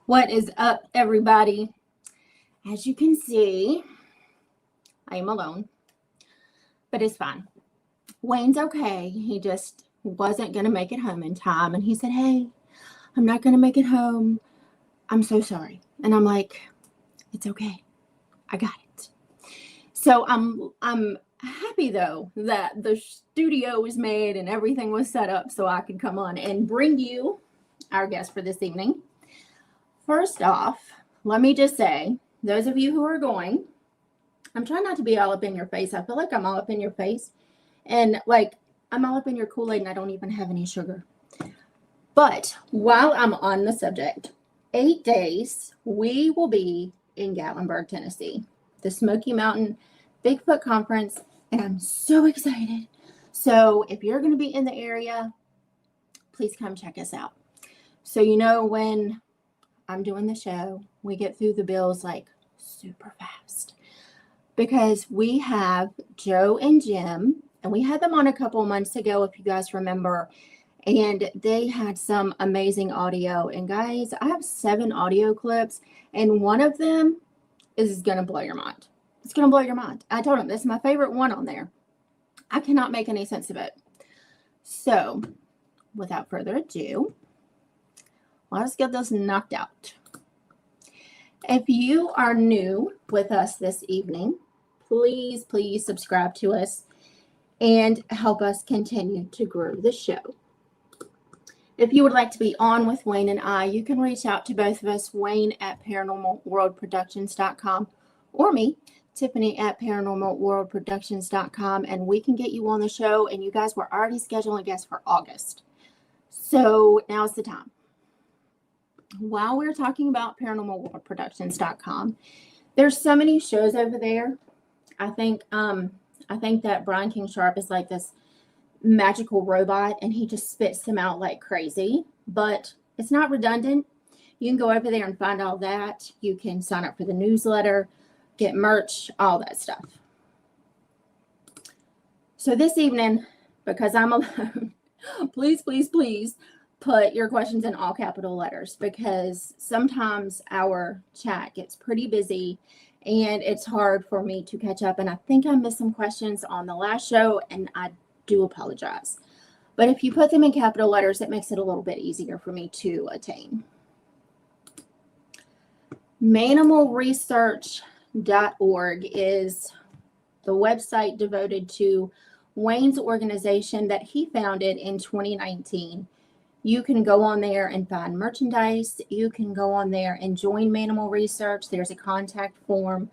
What is up, everybody? As you can see, I am alone, but it's fine. Wayne's okay. He just wasn't going to make it home in time. And he said, hey, I'm not going to make it home. I'm so sorry. And I'm like, it's okay. I got it. So I'm happy, though, that the studio was made and everything was set up so I could come on and bring you our guest for this evening. First off, let me just say, those of you who are going, I'm trying not to be all up in your face. I feel like I'm all up in your face. And like, I'm all up in your Kool-Aid and I don't even have any sugar. But while I'm on the subject, 8 days, we will be in Gatlinburg, Tennessee, the Smoky Mountain Bigfoot Conference. And I'm so excited. So if you're going to be in the area, please come check us out. So, you know, when I'm doing the show, we get through the bills like super fast because we have Joe and Jim, and we had them on a couple of months ago, if you guys remember, and they had some amazing audio. And guys, I have 7 audio clips, and one of them is going to blow your mind. It's going to blow your mind. I told them this is my favorite one on there. I cannot make any sense of it. So without further ado, let's get this knocked out. If you are new with us this evening, please subscribe to us and help us continue to grow the show. If you would like to be on with Wayne and I, you can reach out to both of us, Wayne at paranormalworldproductions.com or me, Tiffany at paranormalworldproductions.com, and we can get you on the show. And you guys were already scheduling guests for August. So now's the time. While we're talking about paranormalworldproductions.com, there's so many shows over there. I think that Brian King Sharp is like this magical robot and he just spits them out like crazy, but it's not redundant. You can go over there and find all that. You can sign up for the newsletter, get merch, all that stuff. So this evening, because I'm alone, please put your questions in all capital letters, because sometimes our chat gets pretty busy and it's hard for me to catch up. And I think I missed some questions on the last show and I do apologize. But if you put them in capital letters, it makes it a little bit easier for me to attain. Manimalresearch.org is the website devoted to Wayne's organization that he founded in 2019. You can go on there and find merchandise. You can go on there and join Manimal Research. There's a contact form.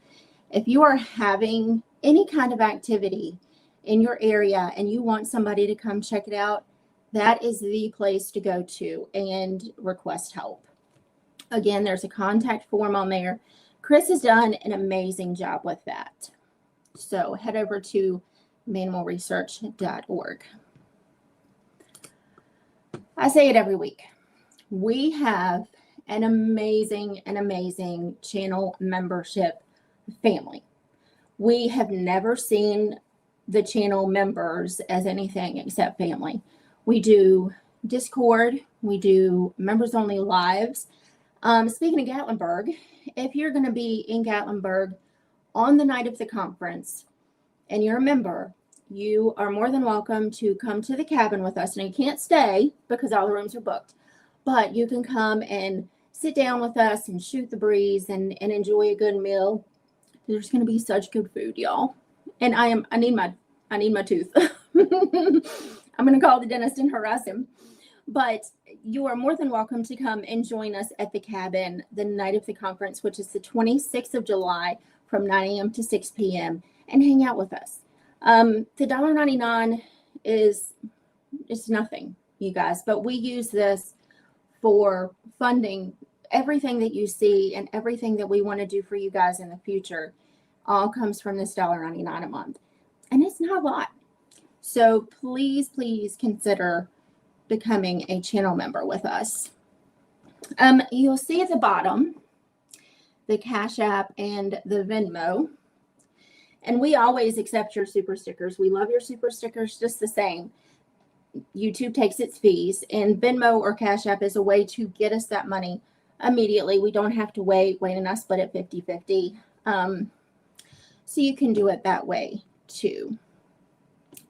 If you are having any kind of activity in your area and you want somebody to come check it out, that is the place to go to and request help. Again, there's a contact form on there. Chris has done an amazing job with that. So head over to manimalresearch.org. I say it every week. We have an amazing channel membership family. We have never seen the channel members as anything except family. We do Discord. We do members only lives. Speaking of Gatlinburg, if you're going to be in Gatlinburg on the night of the conference and you're a member, you are more than welcome to come to the cabin with us. And you can't stay because all the rooms are booked, but you can come and sit down with us and shoot the breeze and enjoy a good meal. There's going to be such good food, y'all. And I need my tooth. I'm going to call the dentist and harass him. But you are more than welcome to come and join us at the cabin the night of the conference, which is the 26th of July from 9 a.m. to 6 p.m. and hang out with us. The $1.99 is nothing, you guys, but we use this for funding everything that you see and everything that we want to do for you guys in the future. All comes from this $1.99 a month. And it's not a lot. So please, please consider becoming a channel member with us. You'll see at the bottom the Cash App and the Venmo. And we always accept your super stickers. We love your super stickers just the same. YouTube takes its fees, and Venmo or Cash App is a way to get us that money immediately. We don't have to wait. Wayne and I split it 50-50. So you can do it that way too.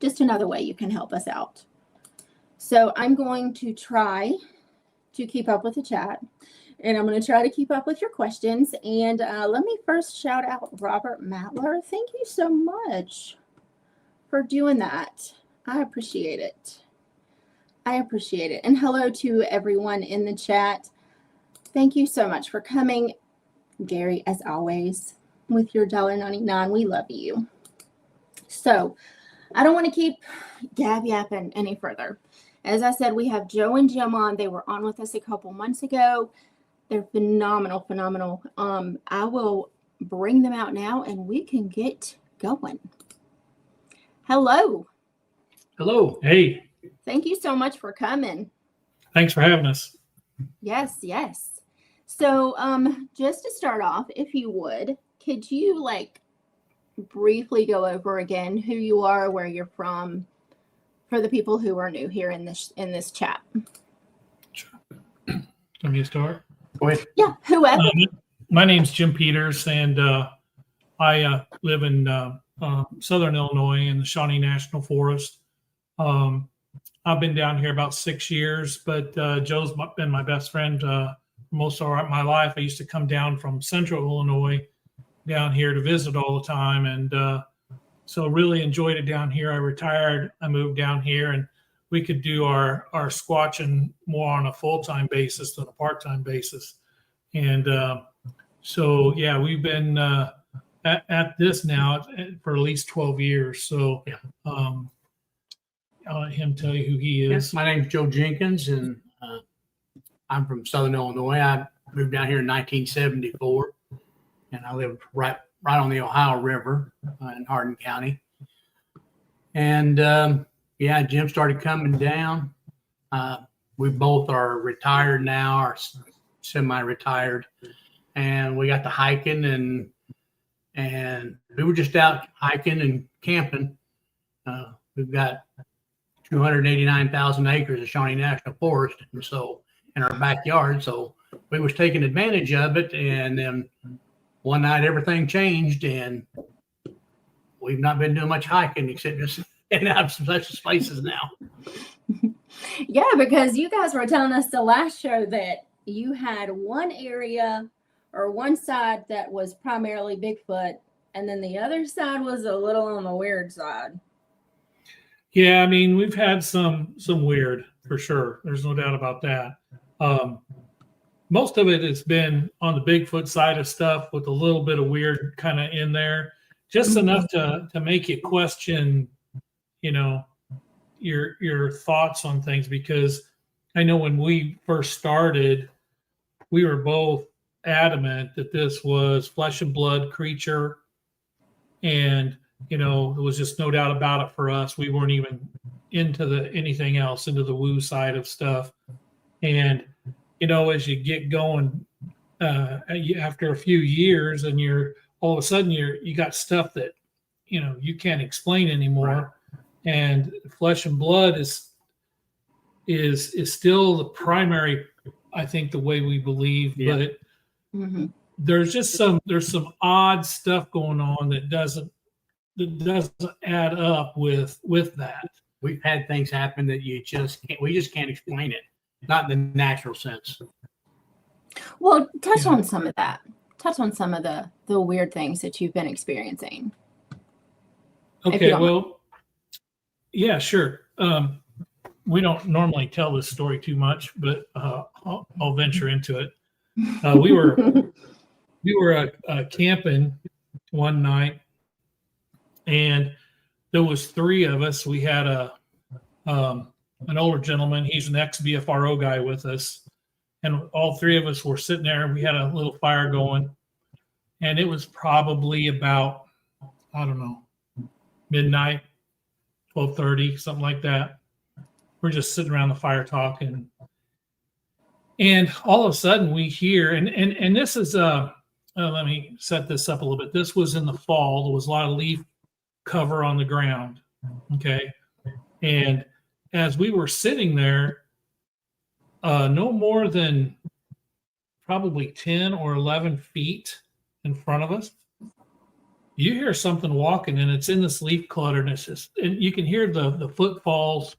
Just another way you can help us out. So I'm going to try to keep up with the chat, and I'm going to try to keep up with your questions. And let me first shout out Robert Matler. Thank you so much for doing that. I appreciate it. I appreciate it. And hello to everyone in the chat. Thank you so much for coming. Gary, as always, with your $1.99. We love you. So I don't want to keep yapping any further. As I said, we have Joe and Jim on. They were on with us a couple months ago. They're phenomenal. I will bring them out now and we can get going. Hello. Hello. Hey. Thank you so much for coming. Thanks for having us. Yes. So just to start off, if you would, could you briefly go over again who you are, where you're from, for the people who are new here in this chat? Sure. Let me start. Go ahead. Yeah, whoever. My name's Jim Peters, and I live in Southern Illinois in the Shawnee National Forest. I've been down here about 6 years, but Joe's been my best friend for most of my life. I used to come down from Central Illinois down here to visit all the time, and so really enjoyed it down here. I retired, I moved down here, and we could do our squatching more on a full-time basis than a part-time basis. And so, yeah, we've been at this now for at least 12 years. So I'll let him tell you who he is. Yes, my name's Joe Jenkins, and I'm from Southern Illinois. I moved down here in 1974, and I lived right on the Ohio River in Hardin County. And Jim started coming down. We both are retired now, or semi-retired, and we got to hiking, and we were just out hiking and camping. We've got 289,000 acres of Shawnee National Forest, and so in our backyard, so we was taking advantage of it, and then one night everything changed, and we've not been doing much hiking except just getting out of some such places now. Yeah, because you guys were telling us the last show that you had one area or one side that was primarily Bigfoot, and then the other side was a little on the weird side. Yeah, I mean, we've had some weird, for sure. There's no doubt about that. Most of it has been on the Bigfoot side of stuff with a little bit of weird kind of in there, just enough to make you question, your thoughts on things. Because I know when we first started, we were both adamant that this was flesh and blood creature, and there was just no doubt about it for us. We weren't even into anything else, into the woo side of stuff. And as you get going, after a few years, and you're all of a sudden you got stuff that you can't explain anymore. And flesh and blood is still the primary, I think, the way we believe, but there's some odd stuff going on that doesn't add up with that. We've had things happen that we just can't explain it, not in the natural sense. Well, touch on some of that. Touch on some of the weird things that you've been experiencing. Okay, well, yeah, sure. We don't normally tell this story too much, but I'll venture into it. We were camping one night, and there was three of us. We had an older gentleman. He's an ex-BFRO guy with us. And all three of us were sitting there, and we had a little fire going. And it was probably about, I don't know, midnight, 12:30, something like that. We're just sitting around the fire talking. And all of a sudden we hear, and this is, let me set this up a little bit. This was in the fall. There was a lot of leaf cover on the ground. Okay. And as we were sitting there, no more than probably 10 or 11 feet in front of us, you hear something walking, and it's in this leaf clutter, and it's just, and you can hear the footfalls,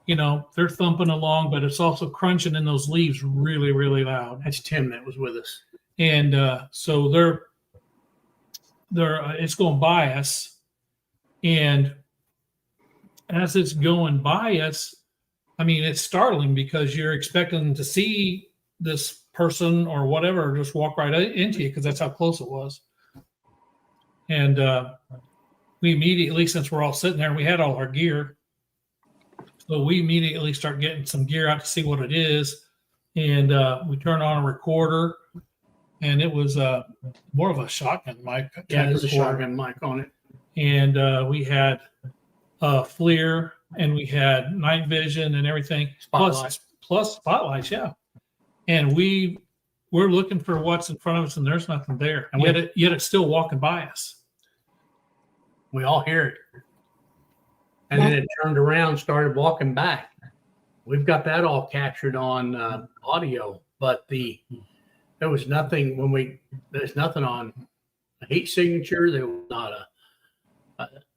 they're thumping along, but it's also crunching in those leaves really, really loud. That's Tim that was with us. And so they're it's going by us, and as it's going by us, I mean, it's startling because you're expecting to see this person or whatever just walk right into you because that's how close it was. And we immediately, since we're all sitting there and we had all our gear, so we immediately start getting some gear out to see what it is. And we turn on a recorder, and it was more of a shotgun mic. Yeah, there's a shotgun mic on it. And we had FLIR, and we had night vision and everything, plus spotlights, yeah. And we're looking for what's in front of us, and there's nothing there. And yet it's still walking by us. We all hear it. And then it turned around, started walking back. We've got that all captured on audio, but there was nothing there's nothing on a heat signature. There was not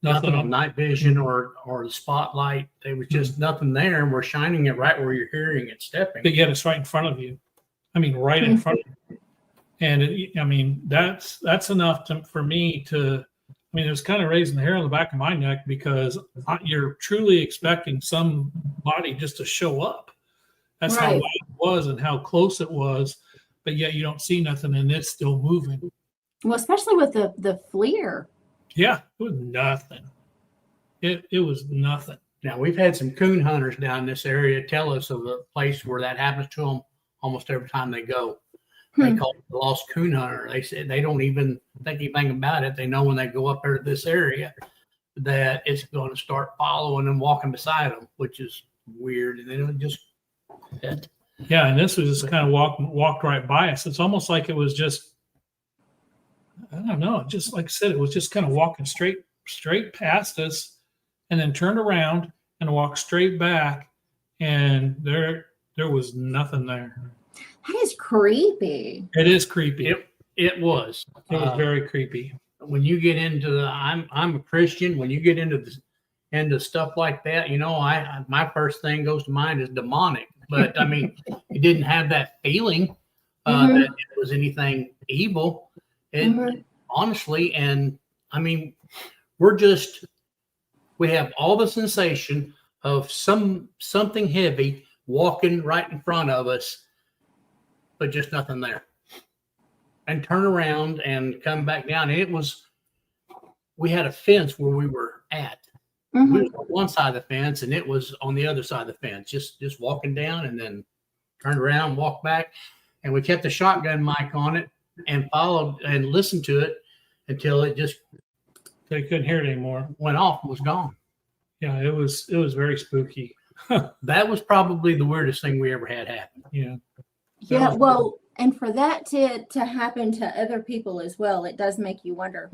nothing on night vision or the spotlight. There was just nothing there, and we're shining it right where you're hearing it stepping. But yet it's right in front of you. I mean, right in front of you. And that's enough for me to. I mean, it was kind of raising the hair on the back of my neck because you're truly expecting somebody just to show up. That's right. How loud it was and how close it was, but yet you don't see nothing, and it's still moving. Well, especially with the FLIR. Yeah, it was nothing. It was nothing. Now, we've had some coon hunters down in this area tell us of a place where that happens to them almost every time they go. They call it the lost coon hunter. They said they don't even think anything about it. They know when they go up there to this area that it's going to start following and walking beside them, which is weird. And they don't just hit. Yeah, and this was just kind of walked right by us. It's almost like it was just, I don't know, just like I said, it was just kind of walking straight past us, and then turned around and walked straight back, and there was nothing there. That is creepy. It is creepy. It was. It was very creepy. When you get into I'm a Christian. When you get into stuff like that, my first thing goes to mind is demonic. But I mean, it didn't have that feeling that it was anything evil. And honestly, and I mean, we have all the sensation of something heavy walking right in front of us, but just nothing there. And turn around and come back down. And we had a fence where we were at. We were on one side of the fence, and it was on the other side of the fence, just walking down, and then turned around, walked back. And we kept the shotgun mic on it and followed and listened to it until it just, they couldn't hear it anymore. Went off and was gone. Yeah, it was very spooky. That was probably the weirdest thing we ever had happen. Yeah. Yeah, well, And for that to happen to other people as well, it does make you wonder,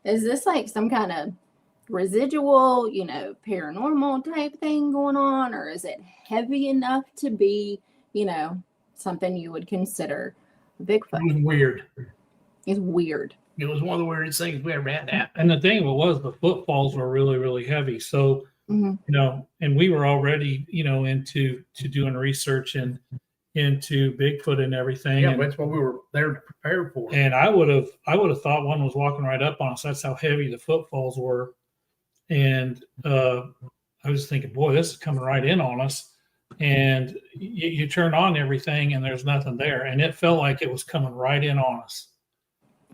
is this like some kind of residual, paranormal type thing going on, or is it heavy enough to be, something you would consider Bigfoot? It was weird. It's weird. It was one of the weirdest things we ever had happen. And the thing was, the footfalls were really, really heavy. So, and we were already, into doing research and into Bigfoot and everything. Yeah, and that's what we were there to prepare for. And I would have thought one was walking right up on us. That's how heavy the footfalls were. And I was thinking, boy, this is coming right in on us. And you turn on everything and there's nothing there. And it felt like it was coming right in on us.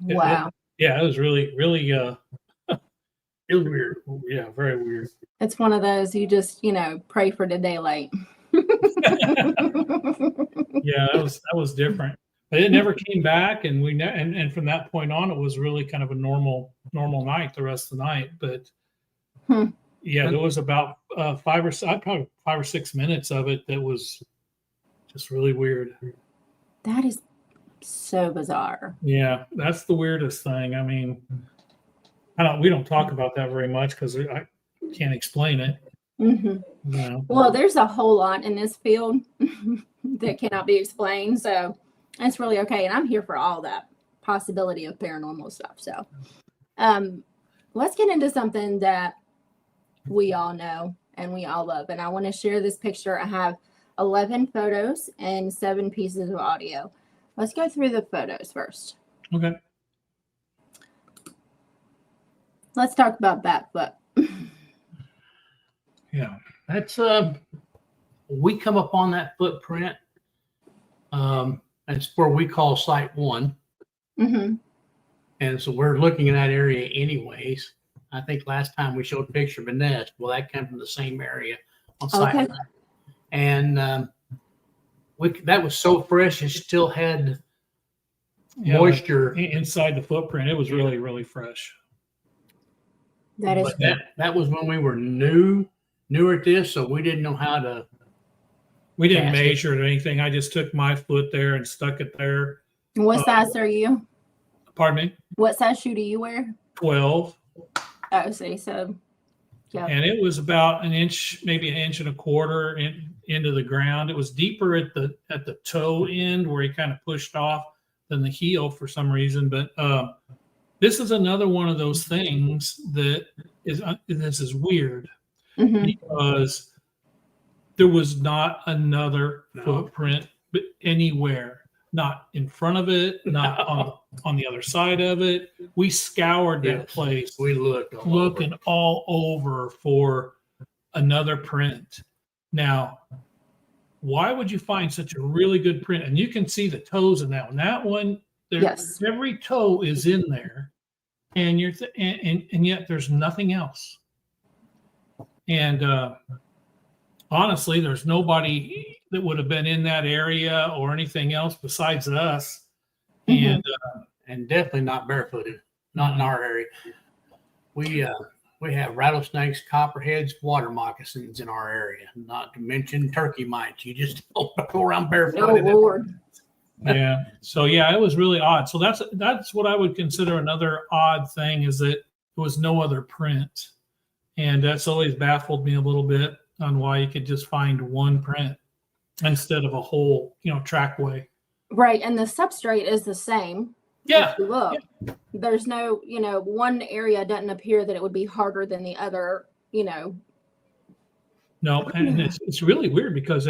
Wow. It was really, really, it was weird. Yeah, very weird. It's one of those, you just, pray for the daylight. Yeah, that was different. But it never came back. And and from that point on, it was really kind of a normal night the rest of the night. But yeah, there was about 5 or 6 minutes of it that was just really weird. That is so bizarre. Yeah, that's the weirdest thing. I mean, we don't talk about that very much because I can't explain it. Well, there's a whole lot in this field that cannot be explained, so that's really okay. And I'm here for all that possibility of paranormal stuff. So, let's get into something that we all know and we all love. And I want to share this picture. I have 11 photos and 7 pieces of audio. Let's go through the photos first. Okay. Let's talk about Bigfoot. Yeah. That's we come up on that footprint. That's where we call Site 1. And so we're looking in that area anyways. I think last time we showed a picture of a nest. Well, that came from the same area on Site 1. And that was so fresh, it still had moisture inside the footprint. It was really, really fresh. That is that was when we were newer at this, so we didn't know how to. We didn't measure it or anything. I just took my foot there and stuck it there. What size are you? Pardon me? What size shoe do you wear? 12. Oh, see, so yeah. And it was about maybe an inch and a quarter into the ground. It was deeper at the toe end where he kind of pushed off than the heel for some reason. But this is another one of those things that this is weird because there was not another footprint anywhere. Not in front of it, not on the other side of it. We scoured that place. We looking all over for another print. Now, why would you find such a really good print? And you can see the toes in that one. That one, every toe is in there, and and yet there's nothing else. And honestly, there's nobody that would have been in that area or anything else besides us. And definitely not barefooted, not in our area. We have rattlesnakes, copperheads, water moccasins in our area, not to mention turkey mites. You just don't go around barefooted. Oh, Lord. Yeah. So yeah, it was really odd. So that's what I would consider another odd thing, is that there was no other print. And that's always baffled me a little bit on why you could just find one print instead of a whole, trackway. Right. And the substrate is the same. Yeah. If you look, there's no, one area doesn't appear that it would be harder than the other, No, and it's really weird because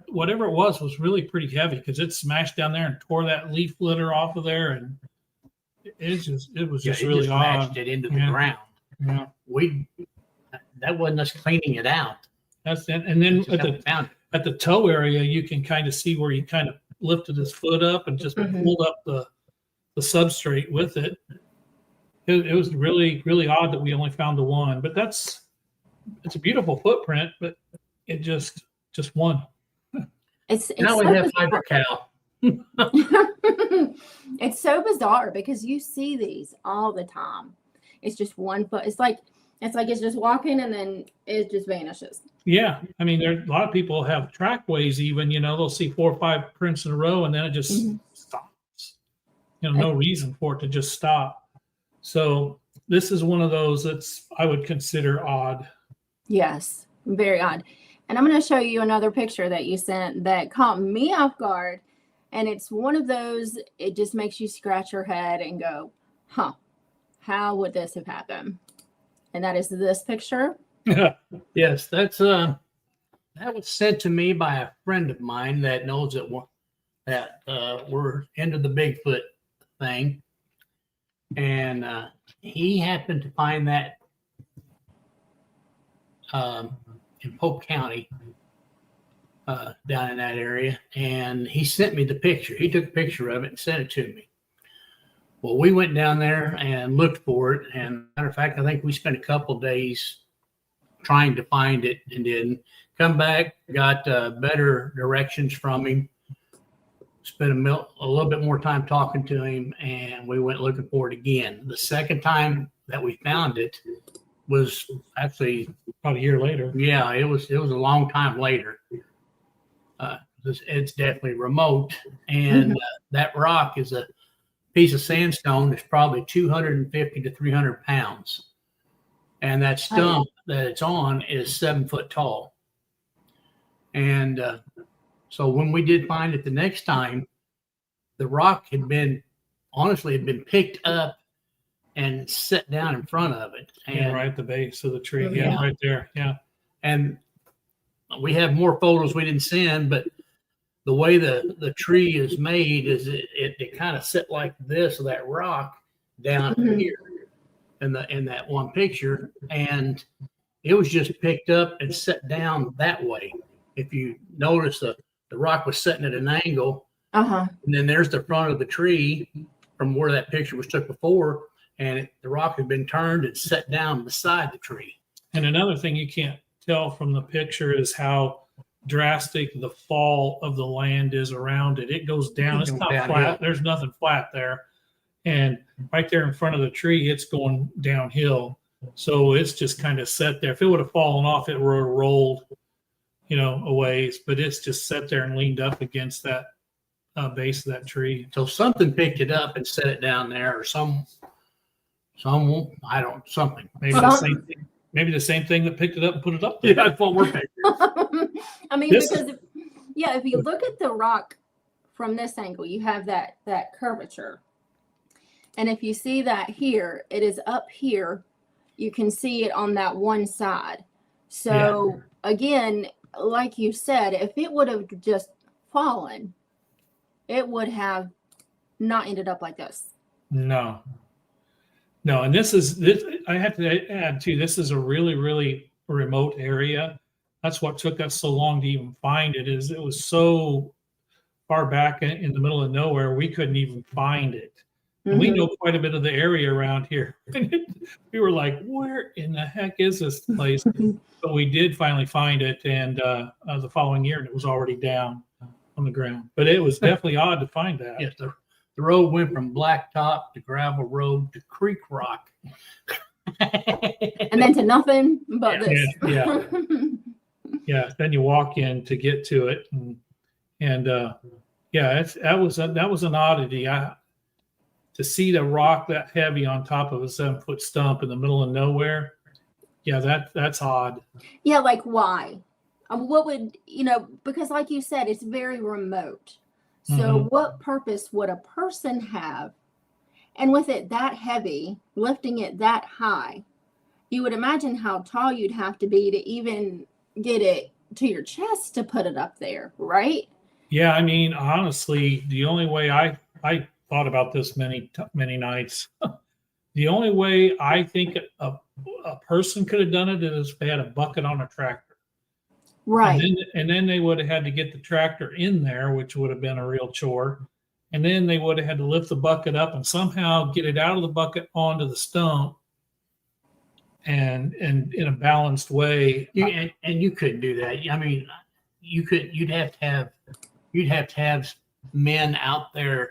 whatever it was really pretty heavy, because it smashed down there and tore that leaf litter off of there, and it was just really odd. Smashed it into the ground. Yeah. That wasn't us cleaning it out. That's it. And then at the toe area, you can kind of see where he kind of lifted his foot up and just pulled up the substrate with it. It was really, really odd that we only found the one, but it's a beautiful footprint, but it just one. It's now so we have fiber cow. It's so bizarre because you see these all the time. It's just one foot. It's like it's just walking and then it just vanishes. Yeah. A lot of people have trackways even, they'll see 4 or 5 prints in a row and then it just no reason for it to just stop. So this is one of those that's I would consider odd. Yes, very odd. And I'm going to show you another picture that you sent that caught me off guard. And it's one of those, it just makes you scratch your head and go, huh, how would this have happened? And that is this picture. Yes, that's that was sent to me by a friend of mine that knows that we're into the Bigfoot thing, and he happened to find that in Polk County, down in that area, and he sent me the picture. He took a picture of it and sent it to me. Well, we went down there and looked for it, and matter of fact, I think we spent a couple days trying to find it and didn't. Come back, got better directions from him, spent a little bit more time talking to him, and we went looking for it again. The second time that we found it was actually About a year later. yeah, it was a long time later. It's definitely remote, and that rock is a piece of sandstone that's probably 250 to 300 pounds, and that stump that it's on is 7 foot tall. And so when we did find it the next time, the rock had been picked up and set down in front of it, and Right at the base of the tree. Yeah. Yeah, right there. Yeah. and we have more photos we didn't send, but the way the tree is made is it kind of set like this, that rock down here in that one picture, and it was just picked up and set down that way. If you notice, the rock was sitting at an angle, Uh-huh. and then there's the front of the tree from where that picture was took before, and the rock had been turned and set down beside the tree. And another thing you can't tell from the picture is how drastic the fall of the land is around it. It goes down. It's not Downhill. flat. There's nothing flat there. And right there in front of the tree, it's going downhill. So it's just kind of set there. If it would have fallen off, it would have rolled, a ways, but it's just set there and leaned up against that base of that tree. So something picked it up and set it down there, or something. Maybe Some- the same thing. Maybe the same thing that picked it up and put it up there. Yeah, that's what we're picking. I mean, This- because if you look at the rock from this angle, you have that curvature. And if you see that here, it is up here. You can see it on that one side. So again, like you said, if it would have just fallen, it would have not ended up like this. No. And this. I have to add too. This is a really, really remote area. That's what took us so long to even find it. Is it was so far back in the middle of nowhere, we couldn't even find it. And we know quite a bit of the area around here. We were like, "Where in the heck is this place?" But we did finally find it, and the following year, it was already down on the ground. But it was definitely odd to find that. Yes, the road went from blacktop to gravel road to creek rock. And then to nothing but this. Yeah. Yeah, then you walk in to get to it, and that was an oddity. To see the rock that heavy on top of a 7 foot stump in the middle of nowhere, that's odd. Yeah, like why? What would because like you said, it's very remote. So what purpose would a person have? And with it that heavy, lifting it that high, you would imagine how tall you'd have to be to even get it to your chest to put it up there, right? Yeah, I mean, honestly, the only way I thought about this many nights, the only way I think a person could have done it is if they had a bucket on a tractor. Right. And then they would have had to get the tractor in there, which would have been a real chore. And then they would have had to lift the bucket up and somehow get it out of the bucket onto the stump and in a balanced way. And you couldn't do that. I mean, you'd have to have men out there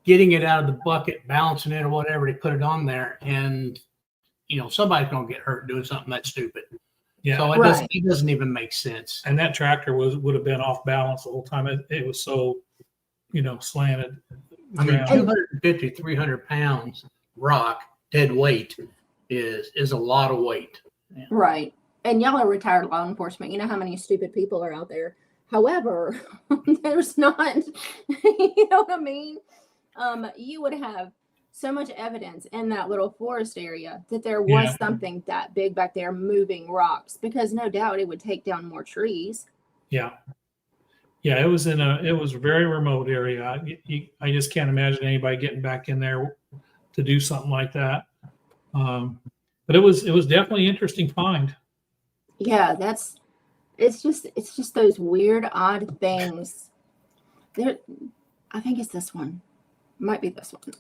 getting it out of the bucket, balancing it or whatever to put it on there. And, somebody's going to get hurt doing something that stupid. Yeah. So it doesn't even make sense. And that tractor would have been off balance the whole time. It was so, slanted I mean, Yeah. 250, 300 pounds rock, dead weight is a lot of weight. Yeah. Right. And y'all are retired law enforcement. You know how many stupid people are out there. However, there's not, you know what I mean? You would have so much evidence in that little forest area that there was Yeah. something that big back there moving rocks, because no doubt it would take down more trees. Yeah. Yeah, it was a very remote area. I just can't imagine anybody getting back in there to do something like that. But it was definitely an interesting find. Yeah, it's just those weird, odd things. There, I think it's this one. Might be this one.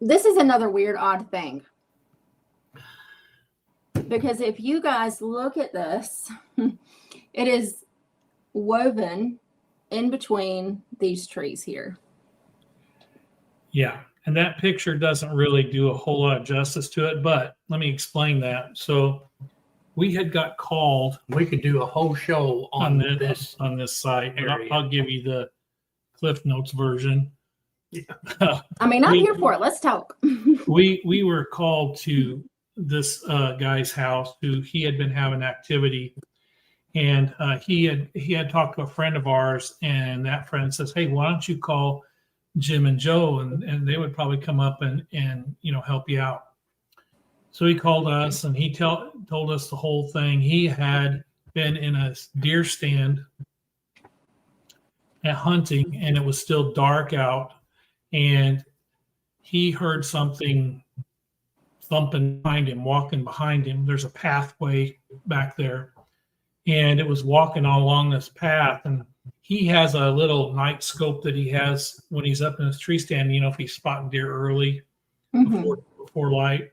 This is another weird, odd thing. Because if you guys look at this, it is woven in between these trees here. Yeah, and that picture doesn't really do a whole lot of justice to it, but let me explain that. So we had got called We could do a whole show on this. on this site, and area. I'll give you the Cliff Notes version. I mean, I'm here for it. Let's talk. We were called to this guy's house who he had been having activity, and he had talked to a friend of ours, and that friend says, "Hey, why don't you call Jim and Joe, and they would probably come up and help you out." So he called us, and he told us the whole thing. He had been in a deer stand at hunting, and it was still dark out, and he heard something thumping behind him, walking behind him. There's a pathway back there, and it was walking all along this path. And he has a little night scope that he has when he's up in his tree stand, if he's spotting deer early before light.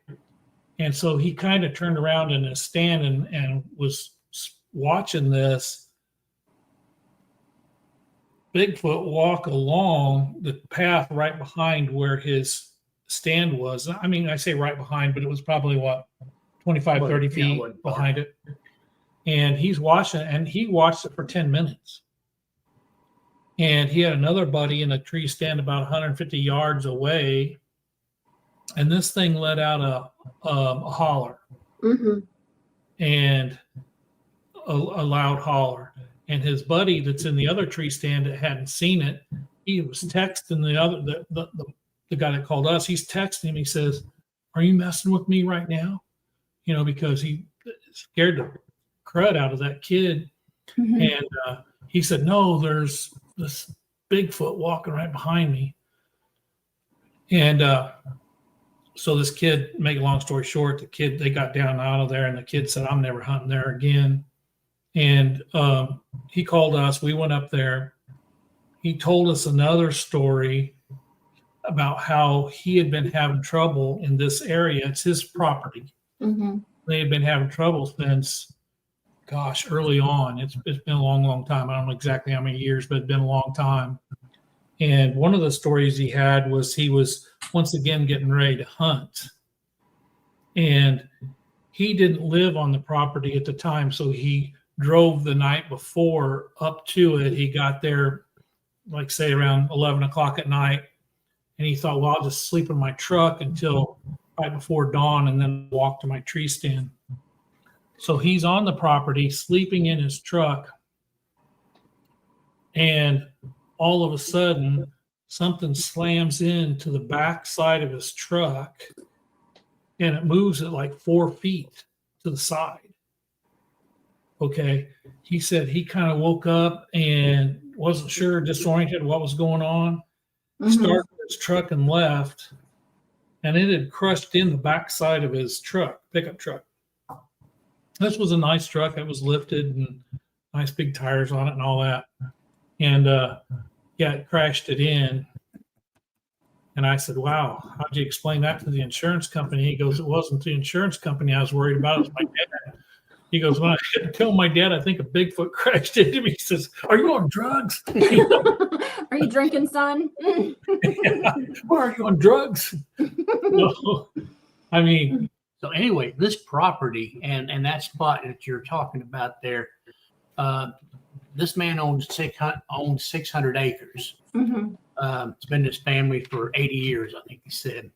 And so he kind of turned around in his stand and was watching this Bigfoot walk along the path right behind where his stand was. I mean, I say right behind, but it was probably 25, 30 feet behind it. And he's watching, and he watched it for 10 minutes. And he had another buddy in a tree stand about 150 yards away. And this thing let out a holler, and a loud holler. And his buddy that's in the other tree stand that hadn't seen it, he was texting the guy that called us. He's texting him. He says, "Are you messing with me right now?" Because he scared the crud out of that kid. And he said, "No, there's this Bigfoot walking right behind me." And so this kid, make a long story short, they got down out of there, and the kid said, "I'm never hunting there again." And he called us. We went up there. He told us another story about how he had been having trouble in this area. It's his property. They had been having trouble since, early on. It's been a long, long time. I don't know exactly how many years, but it's been a long time. And one of the stories he had was he was once again getting ready to hunt. And he didn't live on the property at the time, so he drove the night before up to it. He got there, like say around 11 o'clock at night, and he thought, well, I'll just sleep in my truck until right before dawn and then walk to my tree stand. So he's on the property, sleeping in his truck, and all of a sudden, something slams into the back side of his truck, and it moves it like 4 feet to the side. Okay. He said he kind of woke up and wasn't sure, disoriented what was going on. Started his truck and left, and it had crushed in the backside of his truck, pickup truck. This was a nice truck. It was lifted and nice big tires on it and all that. And it crashed it in. And I said, "Wow, how'd you explain that to the insurance company?" He goes, "It wasn't the insurance company I was worried about. It was my dad." He goes, "When I told my dad I think a Bigfoot crashed into me," he says, "Are you on drugs?" Are you drinking, son? Yeah. Why are you on drugs? No. I mean, So anyway, this property and that spot that you're talking about there, this man owns 600 acres. It's been his family for 80 years, I think he said.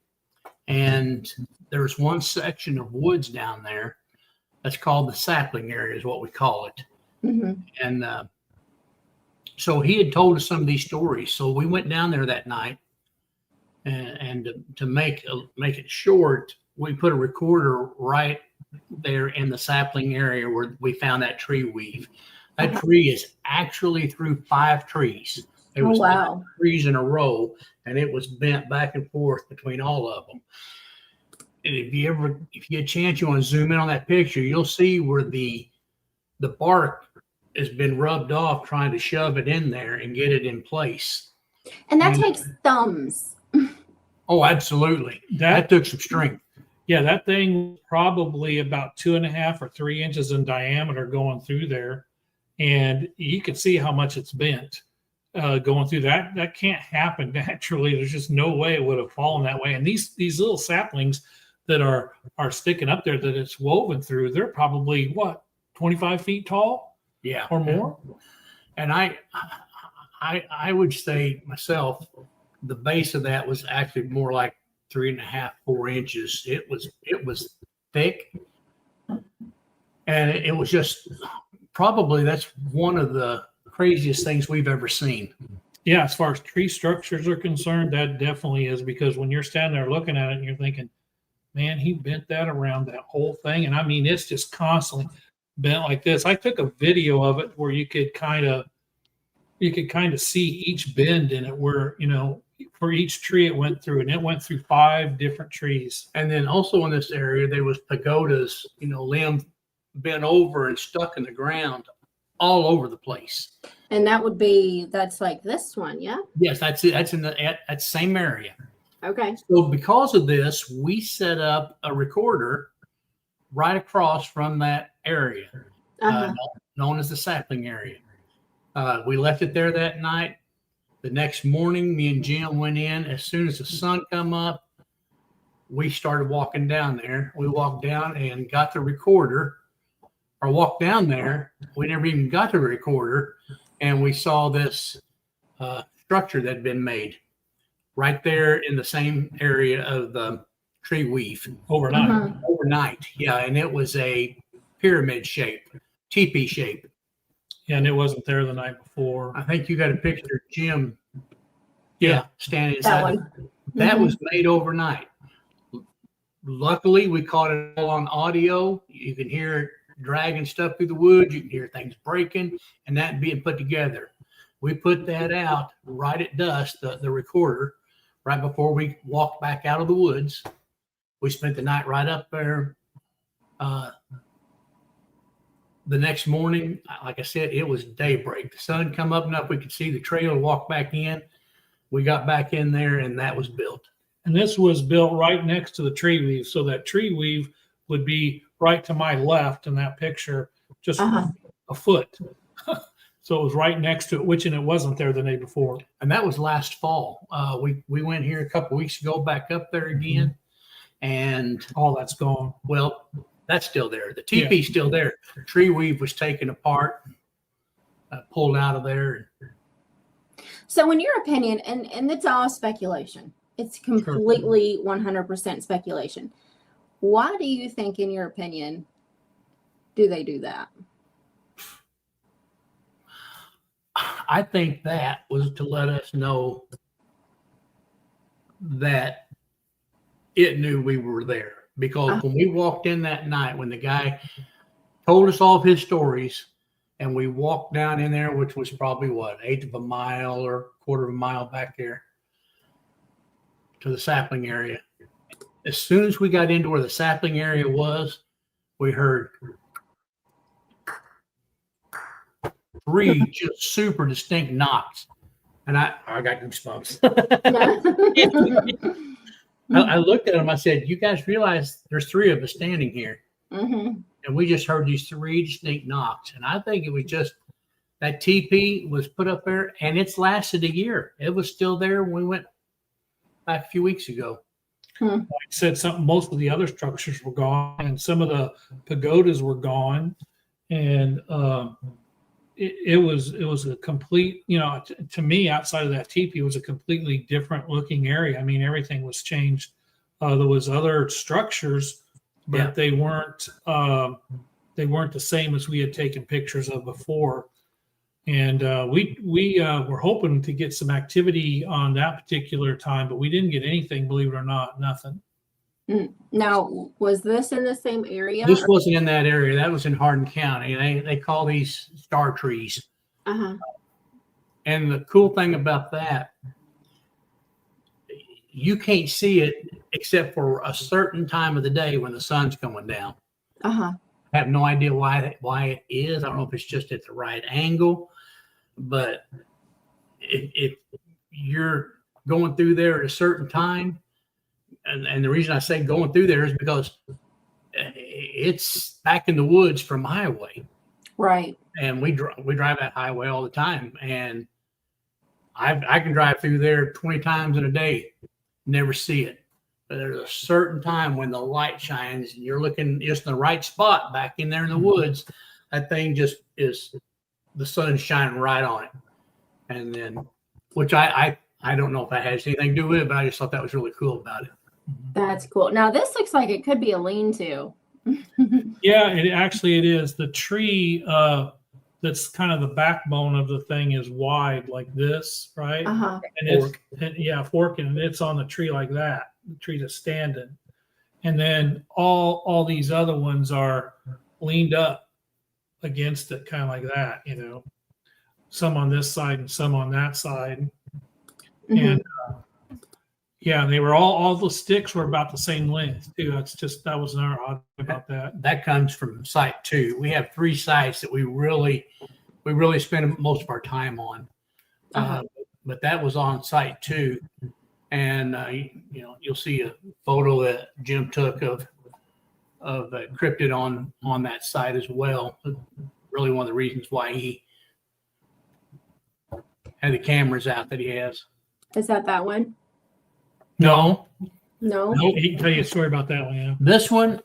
And there's one section of woods down there that's called the sapling area, is what we call it. Mhm. And so he had told us some of these stories. So we went down there that night, and to make it short, we put a recorder right there in the sapling area where we found that tree weave. That tree is actually through 5 trees. It was 5 trees in a row, and it was bent back and forth between all of them. And if you get a chance, you want to zoom in on that picture, you'll see where the bark has been rubbed off trying to shove it in there and get it in place. And that takes thumbs. Oh, absolutely. That took some strength. Yeah, that thing probably about 2.5 or 3 inches in diameter going through there. And you can see how much it's bent going through that. That can't happen naturally. There's just no way it would have fallen that way. And these little saplings that are sticking up there that it's woven through, they're probably 25 feet tall? Yeah. Or more? And I would say myself, the base of that was actually more like 3.5, 4 inches. It was thick, and it was just probably that's one of the craziest things we've ever seen. Yeah, as far as tree structures are concerned, that definitely is, because when you're standing there looking at it and you're thinking, man, he bent that around that whole thing. And I mean, it's just constantly bent like this. I took a video of it where you could kind of see each bend in it, where, for each tree it went through, and it went through 5 different trees. And then also in this area, there was pagodas, limbs bent over and stuck in the ground all over the place. And that's like this one, yeah? Yes, that's it. That's in that same area. Okay. So because of this, we set up a recorder right across from that area, known as the sapling area. We left it there that night. The next morning, me and Jim went in. As soon as the sun come up, we started walking down there. We walked down and got the recorder, or walked down there. We never even got to the recorder, and we saw this structure that had been made right there in the same area of the tree weave Overnight. Overnight, yeah, and it was a pyramid shape, teepee shape. Yeah, and it wasn't there the night before. I think you got a picture of Jim. Yeah, standing That inside. one. That was made overnight. Luckily, we caught it all on audio. You can hear it dragging stuff through the woods. You can hear things breaking and that being put together. We put that out right at dusk, the recorder, right before we walked back out of the woods. We spent the night right up there. The next morning, like I said, it was daybreak. The sun come up enough we could see the trail and walk back in. We got back in there, and that was built. And this was built right next to the tree weave. So that tree weave would be right to my left in that picture, just a foot. So it was right next to it, and it wasn't there the day before. And that was last fall. We went here a couple of weeks ago, back up there again, and all that's gone. Well, that's still there. The teepee's still there. The tree weave was taken apart, pulled out of there. So in your opinion, and it's all speculation, it's completely 100% speculation. Why do you think, in your opinion, do they do that? I think that was to let us know that it knew we were there. Because when we walked in that night, when the guy told us all of his stories, and we walked down in there, which was probably 1/8 of a mile or 1/4 of a mile back there to the sapling area. As soon as we got into where the sapling area was, we heard 3 just super distinct knocks. And I got goosebumps. I looked at him. I said, "You guys realize there's 3 of us standing here, and we just heard these 3 distinct knocks." And I think it was just that teepee was put up there, and it's lasted a year. It was still there when we went back a few weeks ago. Like I said, most of the other structures were gone, and some of the pagodas were gone, and it was a complete, to me, outside of that teepee, it was a completely different looking area. I mean, everything was changed. There was other structures, but Yeah. they weren't the same as we had taken pictures of before. And we were hoping to get some activity on that particular time, but we didn't get anything, believe it or not, nothing. Now, was this in the same area? This wasn't in that area. That was in Hardin County. They call these star trees. Uh-huh. And the cool thing about that, you can't see it except for a certain time of the day when the sun's going down. Uh-huh. I have no idea why it is. I don't know if it's just at the right angle, but if you're going through there at a certain time, and the reason I say going through there is because it's back in the woods from highway. Right. And we drive that highway all the time. And I can drive through there 20 times in a day, never see it. But there's a certain time when the light shines and you're looking just in the right spot back in there in the woods. That thing just is, the sun's shining right on it. And then, which I don't know if that has anything to do with it, but I just thought that was really cool about it. That's cool. Now, this looks like it could be a lean-to. Yeah, it is. The tree that's kind of the backbone of the thing is wide like this, right? Uh-huh. And forking, and it's on the tree like that. The tree that's standing. And then all these other ones are leaned up against it, kind of like that, some on this side and some on that side. Mhm. And they were all the sticks were about the same length too. That was another odd about that. That comes from site 2. We have 3 sites that we really spend most of our time on. Uh-huh. But that was on site 2. And you'll see a photo that Jim took of a cryptid on that site as well. Really one of the reasons why he had the cameras out that he has. Is that one? No. He can tell you a story about that one. Yeah. This one,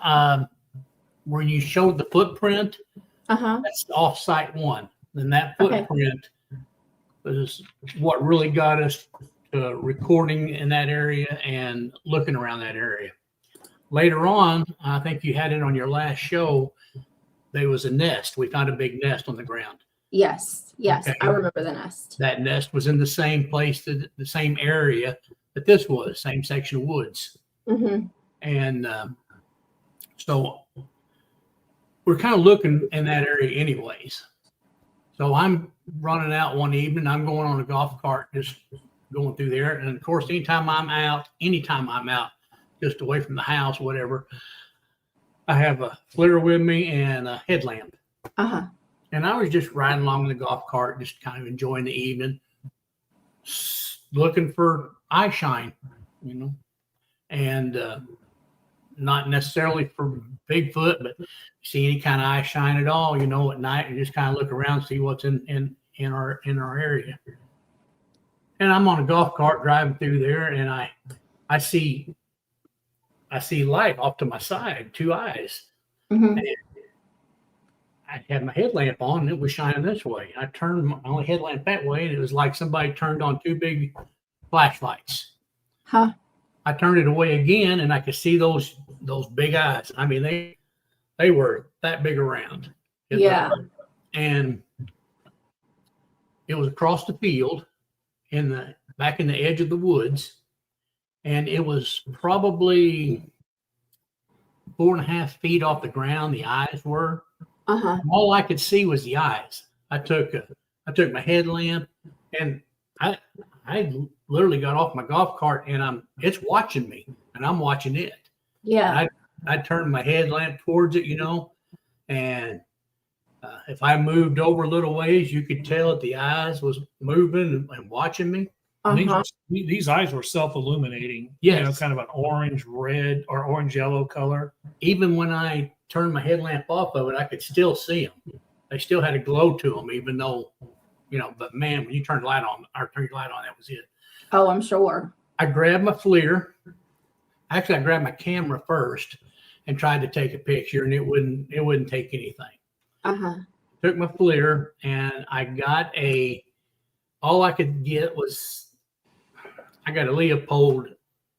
where you showed the footprint, Uh-huh. that's off site 1. Then that footprint was what really got us to recording in that area and looking around that area. Later on, I think you had it on your last show, there was a nest. We found a big nest on the ground. Yes. Okay. I remember the nest. That nest was in the same place, the same area that this was, same section of woods. Mm-hmm. And so we're kind of looking in that area anyways. So I'm running out one evening. I'm going on a golf cart, just going through there. And of course, anytime I'm out, just away from the house, whatever, I have a flare with me and a headlamp. Uh-huh. And I was just riding along in the golf cart, just kind of enjoying the evening, looking for Eyeshine, and not necessarily for Bigfoot, but see any kind of Eyeshine at all, at night, and just kind of look around, see what's in our area. And I'm on a golf cart driving through there, and I see light off to my side, 2 eyes. Mm-hmm. And I had my headlamp on, and it was shining this way. I turned my only headlamp that way, and it was like somebody turned on 2 big flashlights. Huh. I turned it away again, and I could see those big eyes. I mean, they were that big around. Yeah. And it was across the field, back in the edge of the woods, and it was probably 4.5 feet off the ground. The eyes were. Uh-huh. All I could see was the eyes. I took my headlamp, and I literally got off my golf cart, and it's watching me, and I'm watching it. Yeah. I turned my headlamp towards it, and if I moved over a little ways, you could tell that the eyes was moving and watching me. Uh-huh. These eyes were self-illuminating. Yes. Kind of an orange red or orange yellow color. Even when I turned my headlamp off of it, I could still see them. They still had a glow to them, even though, but man, when you turn your light on, that was it. Oh, I'm sure. I grabbed my FLIR. Actually, I grabbed my camera first and tried to take a picture, and it wouldn't take anything. Uh-huh. took my FLIR, and I got all I could get was, I got a Leopold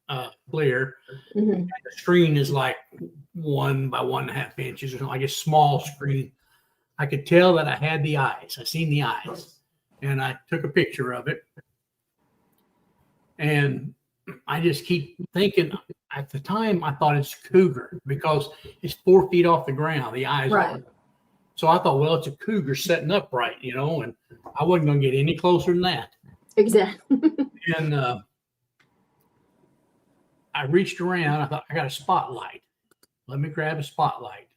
FLIR. Mhm. The screen is like 1 by 1.5 inches, or something, like a small screen. I could tell that I had the eyes. I seen the eyes, and I took a picture of it. And I just keep thinking, at the time, I thought it's cougar because it's 4 feet off the ground. The eyes Right. are. So I thought, well, it's a cougar setting upright, and I wasn't going to get any closer than that. Exactly. And I reached around. I thought, I got a spotlight. Let me grab a spotlight.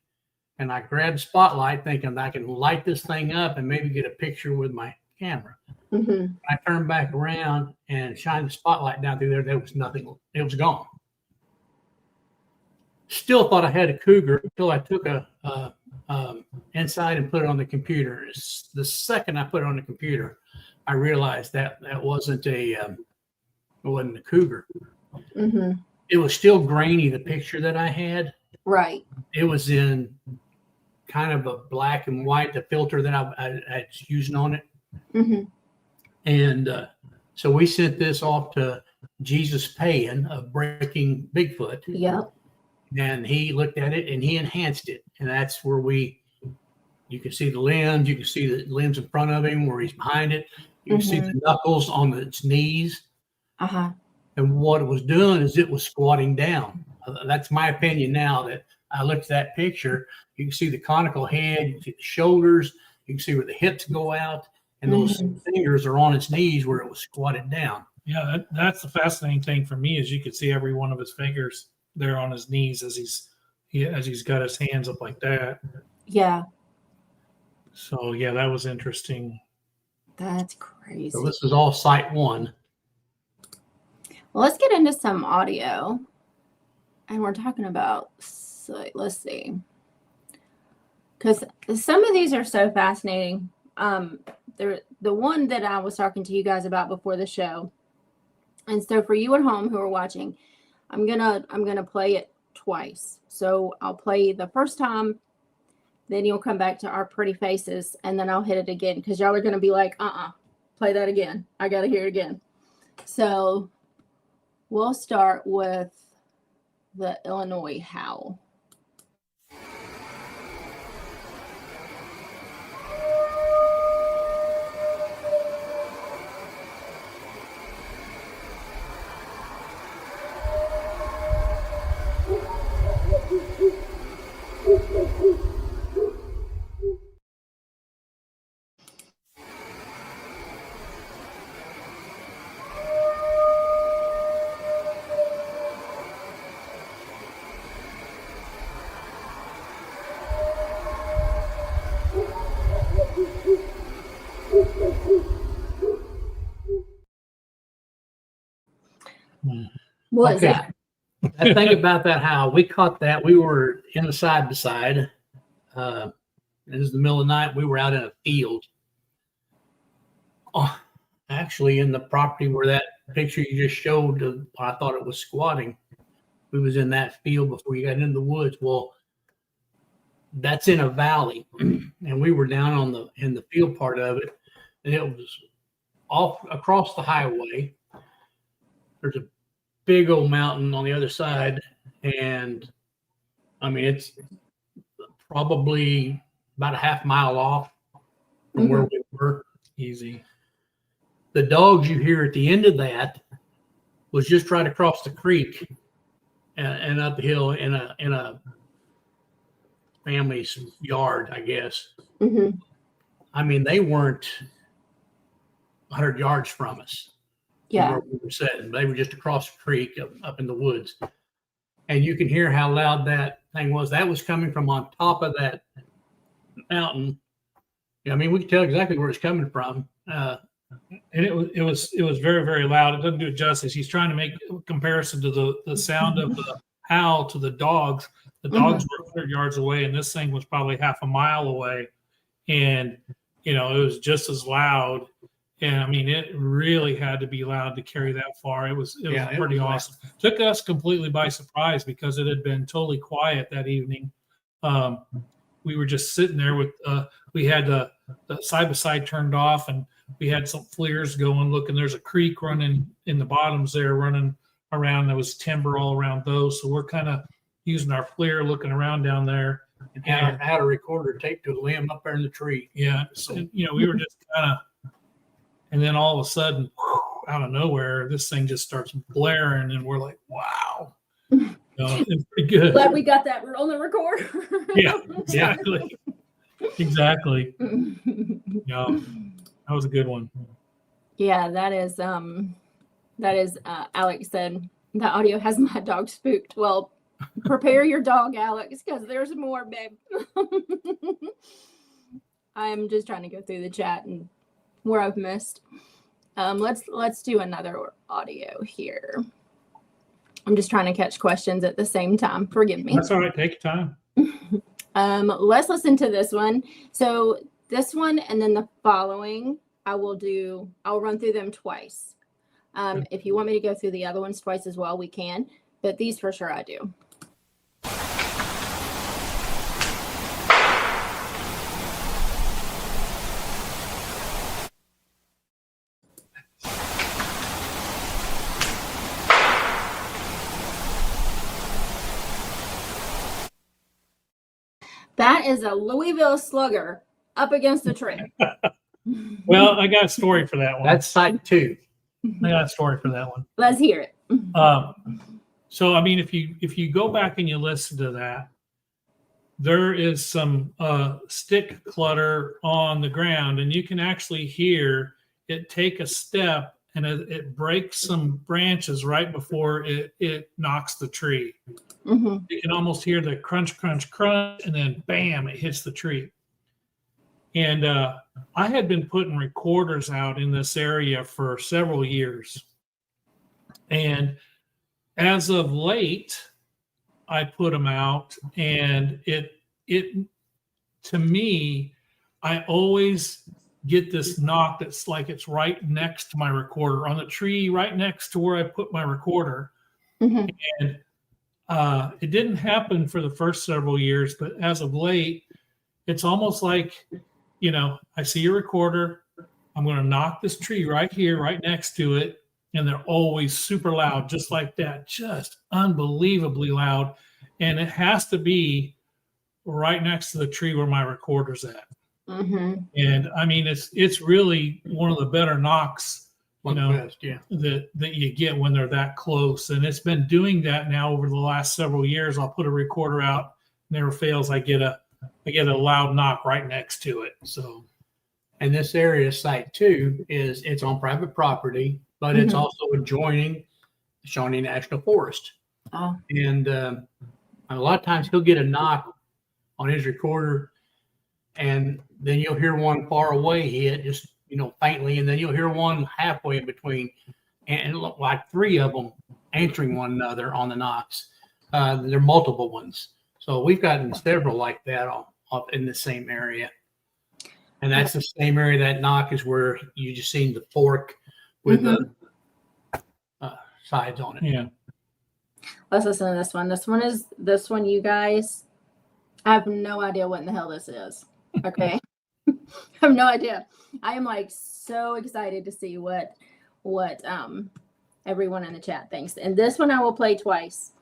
And I grabbed a spotlight thinking I can light this thing up and maybe get a picture with my camera. Mhm. I turned back around and shined the spotlight down through there. There was nothing. It was gone. Still thought I had a cougar until I took a inside and put it on the computer. The second I put it on the computer, I realized that wasn't it wasn't a cougar. Mhm. It was still grainy, the picture that I had. Right. It was in kind of a black and white, the filter that I was using on it. Mhm. And so we sent this off to Jesus Payan of Breaking Bigfoot. Yep. And he looked at it and he enhanced it. And that's where you can see the limbs, you can see the limbs in front of him where he's behind it. You can see the knuckles on its knees. Uh-huh. And what it was doing is it was squatting down. That's my opinion now that I looked at that picture. You can see the conical head, you can see the shoulders, you can see where the hips go out, and those fingers are on its knees where it was squatted down. Yeah, that's the fascinating thing for me is you could see every one of his fingers there on his knees as he's got his hands up like that. Yeah. So yeah, that was interesting. That's crazy. So this is all site one. Well, let's get into some audio. And we're talking about, let's see. Because some of these are so fascinating. The one that I was talking to you guys about before the show. And so for you at home who are watching, I'm gonna play it twice. So I'll play the first time, then you'll come back to our pretty faces, and then I'll hit it again because y'all are gonna be like, play that again. I gotta hear it again. So we'll start with the Illinois howl. What is that? The thing about that howl, we caught that. We were in the side by side. It was the middle of the night. We were out in a field. Oh, actually, in the property where that picture you just showed, I thought it was squatting. We was in that field before you got into the woods. Well, that's in a valley, and we were down in the field part of it, and it was off across the highway. There's a big old mountain on the other side, and I mean it's probably about a half mile off from where we were. Easy. The dogs you hear at the end of that was just right across the creek and up the hill in a family's yard, I guess. Mm-hmm. I mean, they weren't 100 yards from us. Yeah. Where we were sitting. They were just across the creek up in the woods. And you can hear how loud that thing was. That was coming from on top of that mountain. I mean, we could tell exactly where it's coming from. And it was very, very loud. It doesn't do it justice. He's trying to make a comparison to the sound of the howl to the dogs. The dogs were 100 yards away, and this thing was probably half a mile away. And, it was just as loud. And I mean, it really had to be loud to carry that far. It was pretty awesome. Took us completely by surprise because it had been totally quiet that evening. we were just sitting there with we had the side by side turned off, and we had some flares going. Looking, there's a creek running in the bottoms there, running around. There was timber all around those, so we're kind of using our flare, looking around down there. And had a recorder taped to a limb up there in the tree. Yeah, so we were just kind of, and then all of a sudden, out of nowhere, this thing just starts blaring, and we're like, "Wow, it's pretty good." Glad we got that on the record. Yeah, exactly, exactly. Yeah, that was a good one. Yeah, that is Alex said the audio has my dog spooked. Well, prepare your dog, Alex, because there's more, babe. I'm just trying to go through the chat and where I've missed. Let's do another audio here. I'm just trying to catch questions at the same time. Forgive me. That's all right. Take your time. Let's listen to this one. So this one and then the following, I'll run through them twice. If you want me to go through the other ones twice as well, we can. But these for sure I do. That is a Louisville slugger up against the tree. Well, I got a story for that one. That's site 2. I got a story for that one. Let's hear it. So, I mean, if you go back and you listen to that, there is some stick clutter on the ground, and you can actually hear it take a step, and it breaks some branches right before it knocks the tree. Mm-hmm. You can almost hear the crunch, crunch, crunch, and then bam, it hits the tree. And I had been putting recorders out in this area for several years. And as of late, I put them out, and it to me, I always get this knock that's like it's right next to my recorder on the tree, right next to where I put my recorder. Mm-hmm. And it didn't happen for the first several years, but as of late, it's almost like, I see your recorder, I'm going to knock this tree right here, right next to it. And they're always super loud, just like that, just unbelievably loud. And it has to be right next to the tree where my recorder's at. Mm-hmm. And I mean, it's really one of the better knocks, Best, that you get when they're that close. And it's been doing that now over the last several years. I'll put a recorder out, never fails. I get a loud knock right next to it. So, and this area, site 2, it's on private property, but it's also adjoining the Shawnee National Forest. Oh. And a lot of times he'll get a knock on his recorder, and then you'll hear one far away hit, just faintly, and then you'll hear one halfway in between, and it looked like 3 of them answering one another on the knocks. There are multiple ones, so we've gotten several like that up in the same area, and that's the same area that knock is where you just seen the fork with the sides on it. yeah. Let's listen to this one. This one, you guys, I have no idea what in the hell this is. Okay. I have no idea. I am like so excited to see what everyone in the chat thinks. And this one I will play twice.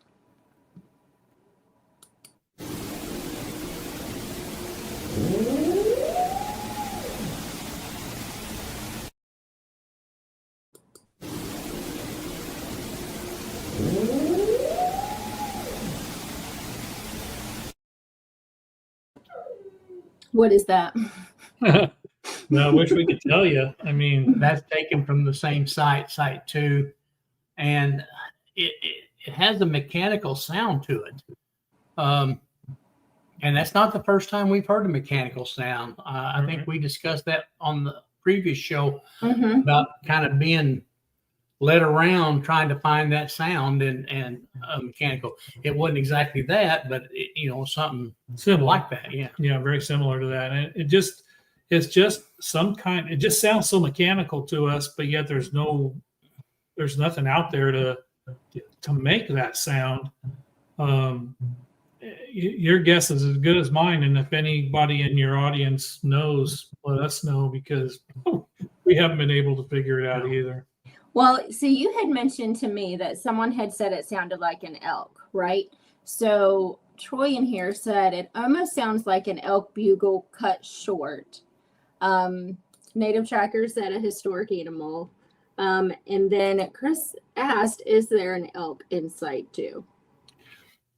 What is that? No, I wish we could tell you. I mean, That's taken from the same site 2, and it has a mechanical sound to it. And that's not the first time we've heard a mechanical sound. I think we discussed that on the previous show about kind of being led around trying to find that sound and mechanical. It wasn't exactly that, but something similar like that. Yeah. Yeah, very similar to that. And it's just some kind. It just sounds so mechanical to us, but yet there's nothing out there to make that sound. your guess is as good as mine. And if anybody in your audience knows, let us know, because we haven't been able to figure it out either. Well, see, you had mentioned to me that someone had said it sounded like an elk, right? So Troy in here said it almost sounds like an elk bugle cut short. Native Tracker said a historic animal. And then Chris asked, is there an elk in sight too?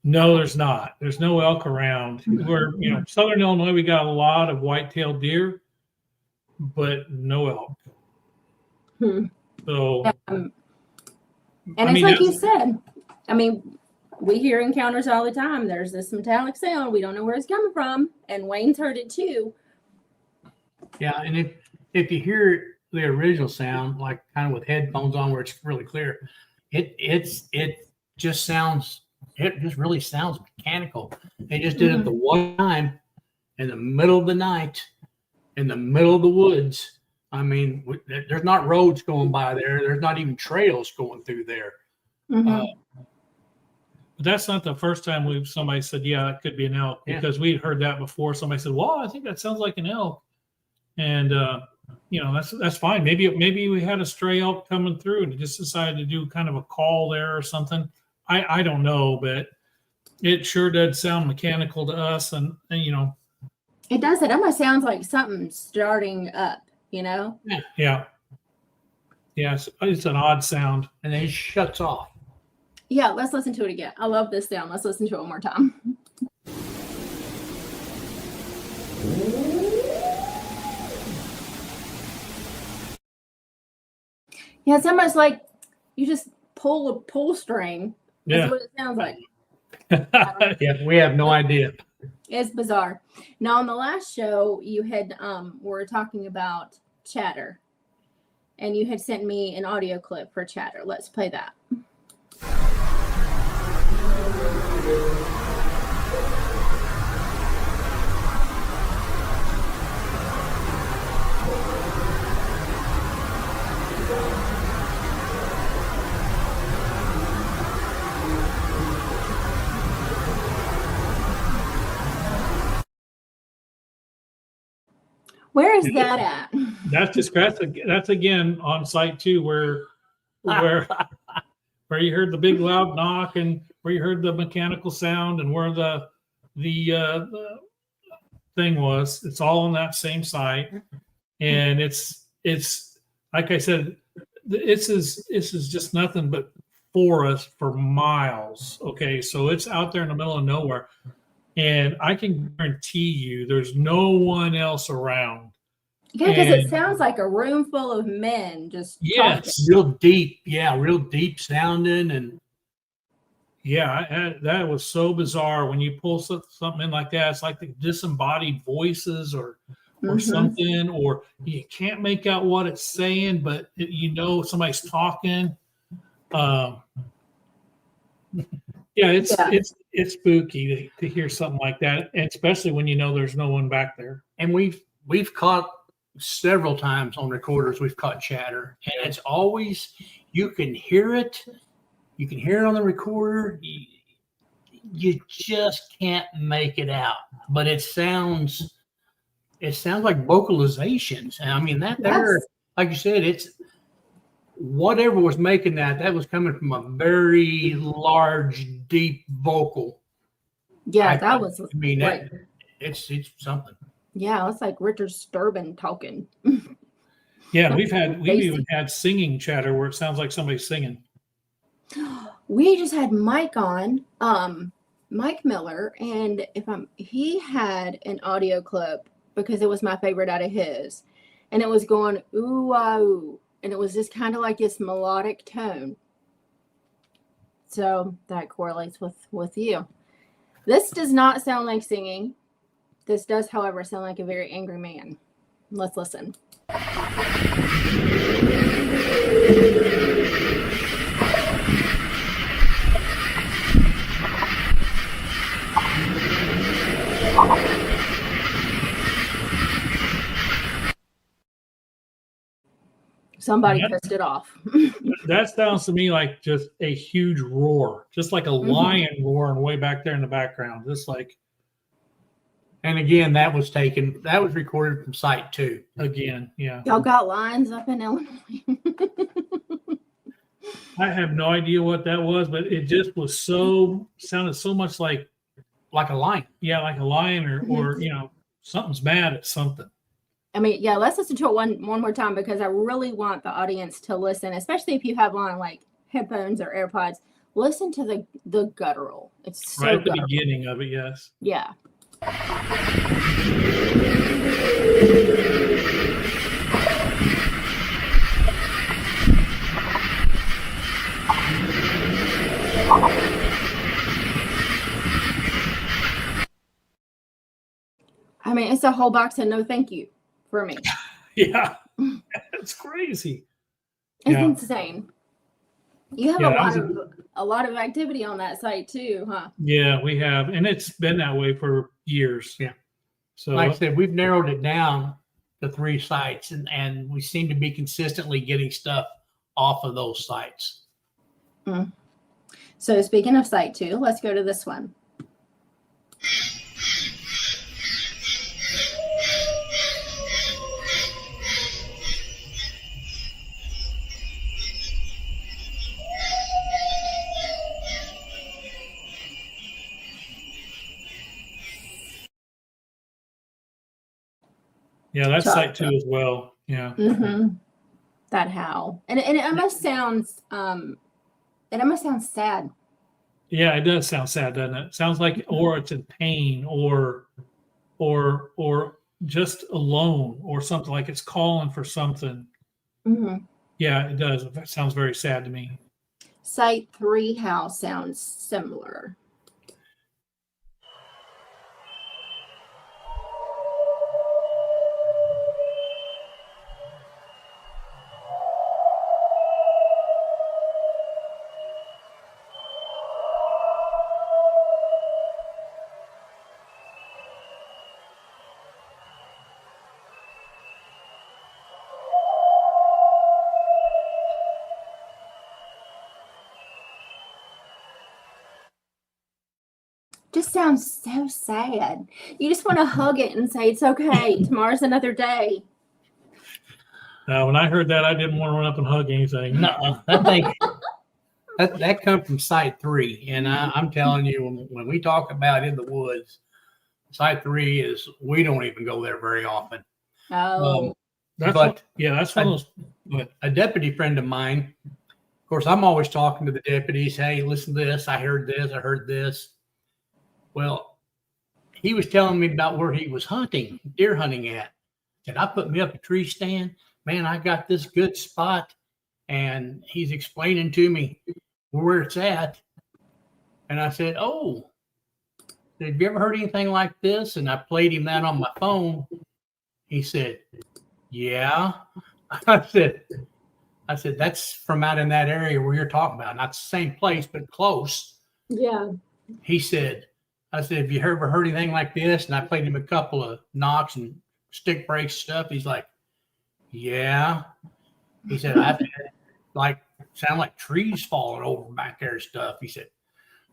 No, there's not. There's no elk around. We're, Southern Illinois, we got a lot of white-tailed deer, but no elk. So, and it's like you said, I mean, we hear encounters all the time. There's this metallic sound. We don't know where it's coming from. And Wayne's heard it too. Yeah. And if you hear the original sound, like kind of with headphones on where it's really clear, it just really sounds mechanical. They just did it the one time in the middle of the night, in the middle of the woods. I mean, there's not roads going by there. There's not even trails going through there. But that's not the first time somebody said, yeah, it could be an elk, because we'd heard that before. Somebody said, well, I think that sounds like an elk. And, that's fine. Maybe we had a stray elk coming through and just decided to do kind of a call there or something. I don't know, but it sure did sound mechanical to us. And it does. It almost sounds like something starting up, Yeah. It's an odd sound. And then it shuts off. Yeah, let's listen to it again. I love this sound. Let's listen to it one more time. Yeah, it's almost like you just pull a pull string. That's what it sounds like. Yeah, we have no idea. It's bizarre. Now, on the last show, you had were talking about chatter, and you had sent me an audio clip for chatter. Let's play that. Where is that at? That's again on site too, where you heard the big loud knock, and where you heard the mechanical sound, and where the thing was. It's all on that same site, and it's like I said, this is just nothing but forest for miles. Okay, so it's out there in the middle of nowhere. And I can guarantee you there's no one else around. Yeah, because it sounds like a room full of men just talking. Real deep. Yeah, real deep sounding. And that was so bizarre. When you pull something in like that, it's like the disembodied voices or something, or you can't make out what it's saying, but somebody's talking. It's spooky to hear something like that, and especially when there's no one back there. And we've caught several times on recorders. We've caught chatter, and it's always, you can hear it on the recorder. You just can't make it out, but it sounds like vocalizations. And I mean that there, like you said, it's whatever was making that was coming from a very large, deep vocal. Yeah, that was. I mean, it's something. Yeah, it's like Richard Sturban talking. Yeah, we've even had singing chatter where it sounds like somebody's singing. We just had Mike on, Mike Miller, and he had an audio clip because it was my favorite out of his, and it was going ooh ah ooh. And it was just kind of like this melodic tone. So that correlates with you. This does not sound like singing. This does, however, sound like a very angry man. Let's listen. Somebody Yeah. pissed it off. That sounds to me like just a huge roar, just like a lion roaring way back there in the background. Just like, And again, that was recorded from Site 2. again, yeah. Y'all got lines up in Illinois. I have no idea what that was, but it just was sounded so much like Like a lion. yeah, like a lion or something's mad at something. I mean, yeah, let's listen to it one more time because I really want the audience to listen, especially if you have on like headphones or AirPods. Listen to the guttural. It's so Right at the guttural. beginning of it, yes. Yeah. I mean, it's a whole box of no thank you for me. Yeah. That's crazy. It's Yeah. insane. You have Yeah, a lot of activity on that site too, huh? Yeah, we have, and it's been that way for years. Yeah. So Like I said, we've narrowed it down to 3 sites, and we seem to be consistently getting stuff off of those sites. So speaking of site 2, let's go to this one. yeah, that's site 2 as well. Yeah. That howl, and it almost sounds sad. Yeah, it does sound sad, doesn't it? Sounds like or it's in pain or just alone or something, like it's calling for something. Yeah, it does. That sounds very sad to me. Site 3 howl sounds similar. Just sounds so sad. You just want to hug it and say, it's okay. Tomorrow's another day. Now, when I heard that, I didn't want to run up and hug anything. No, that comes from Site 3, and I'm telling you, when we talk about in the woods, Site 3 is we don't even go there very often. Oh, That's But- that's one of those. But a deputy friend of mine, of course, I'm always talking to the deputies. Hey, listen to this. I heard this. I heard this. Well, he was telling me about where he was deer hunting at. And I put me up a tree stand. Man, I got this good spot. And he's explaining to me where it's at. And I said, oh, have you ever heard anything like this? And I played him that on my phone. He said, yeah. I said, that's from out in that area where you're talking about. Not the same place, but close. yeah. He said, I said, have you ever heard anything like this? And I played him a couple of knocks and stick breaks stuff. He's like, yeah. He said, I've had sound like trees falling over back there and stuff. He said,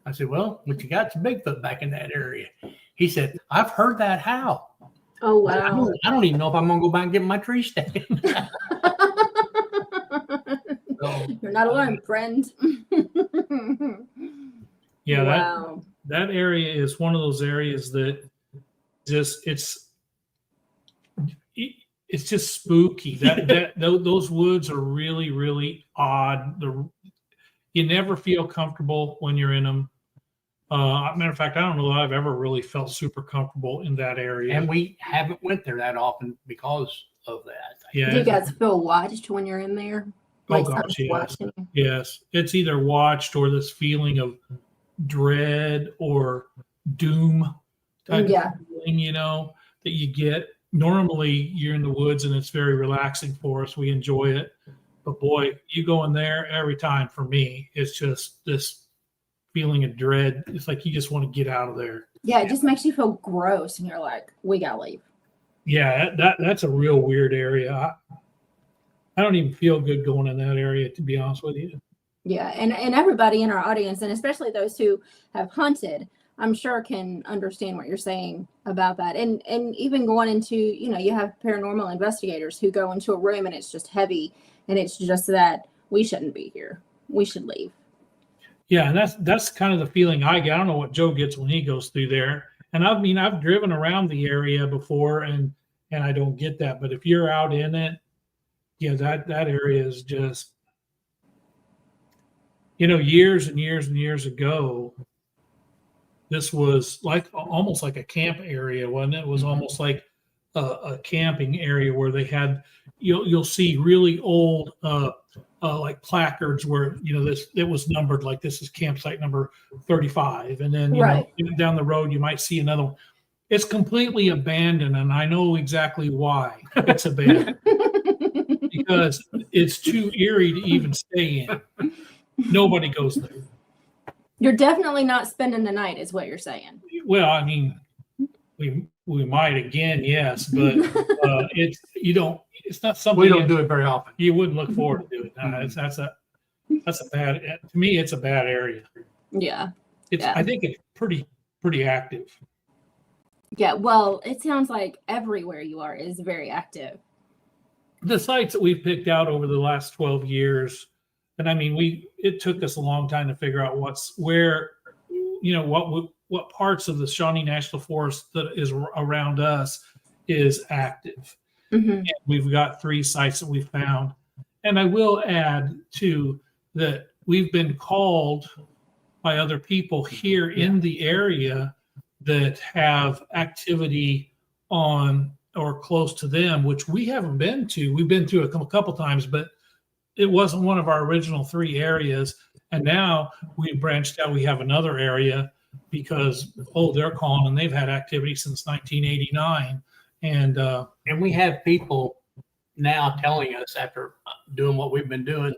I said, well, what you got's Bigfoot back in that area. He said, I've heard that howl. Oh, wow. I don't even know if I'm going to go back and get my tree stand. So, You're not alone, friend. Yeah, wow. that area is one of those areas that just it's just spooky. Those woods are really, really odd. You never feel comfortable when you're in them. Matter of fact, I don't know that I've ever really felt super comfortable in that area. and we haven't went there that often because of that. Yeah. Do you guys feel watched when you're in there? Oh Like gosh, something's yes. watching you? Yes. It's either watched or this feeling of dread or doom type Yeah. of feeling, that you get. Normally you're in the woods and it's very relaxing for us. We enjoy it. But boy, you go in there every time for me, it's just this feeling of dread. It's like you just want to get out of there. Yeah, it just makes you feel gross and you're like, we gotta leave. Yeah, that's a real weird area. I don't even feel good going in that area, to be honest with you. Yeah, and everybody in our audience, and especially those who have hunted, I'm sure can understand what you're saying about that. And even going into, you have paranormal investigators who go into a room and it's just heavy, and it's just that we shouldn't be here. We should leave. Yeah, and that's kind of the feeling I get. I don't know what Joe gets when he goes through there. And I've driven around the area before, and I don't get that. But if you're out in it, yeah, that area is just, years and years and years ago, this was like almost like a camp area, wasn't it? It was almost like a camping area where they had, you'll see really old like placards where it was numbered, like this is campsite number 35, and then down the road you might see another one. It's completely abandoned, and I know exactly why it's abandoned. Because it's too eerie to even stay in. Nobody goes there. You're definitely not spending the night, is what you're saying. Well, I mean, we might again, yes, but it's not something We don't do it very often. you wouldn't look forward to doing. That's a bad, to me, it's a bad area. Yeah. I think it's pretty active. Yeah, well, it sounds like everywhere you are is very active. The sites that we've picked out over the last 12 years, and I mean, it took us a long time to figure out what parts of the Shawnee National Forest that is around us is active. Mm-hmm. And we've got 3 sites that we found. And I will add too that we've been called by other people here in the area that have activity on or close to them, which we haven't been to. We've been to a couple times, but it wasn't one of our original 3 areas. And now we branched out. We have another area because, they're calling, and they've had activity since 1989. And we have people now telling us, after doing what we've been doing,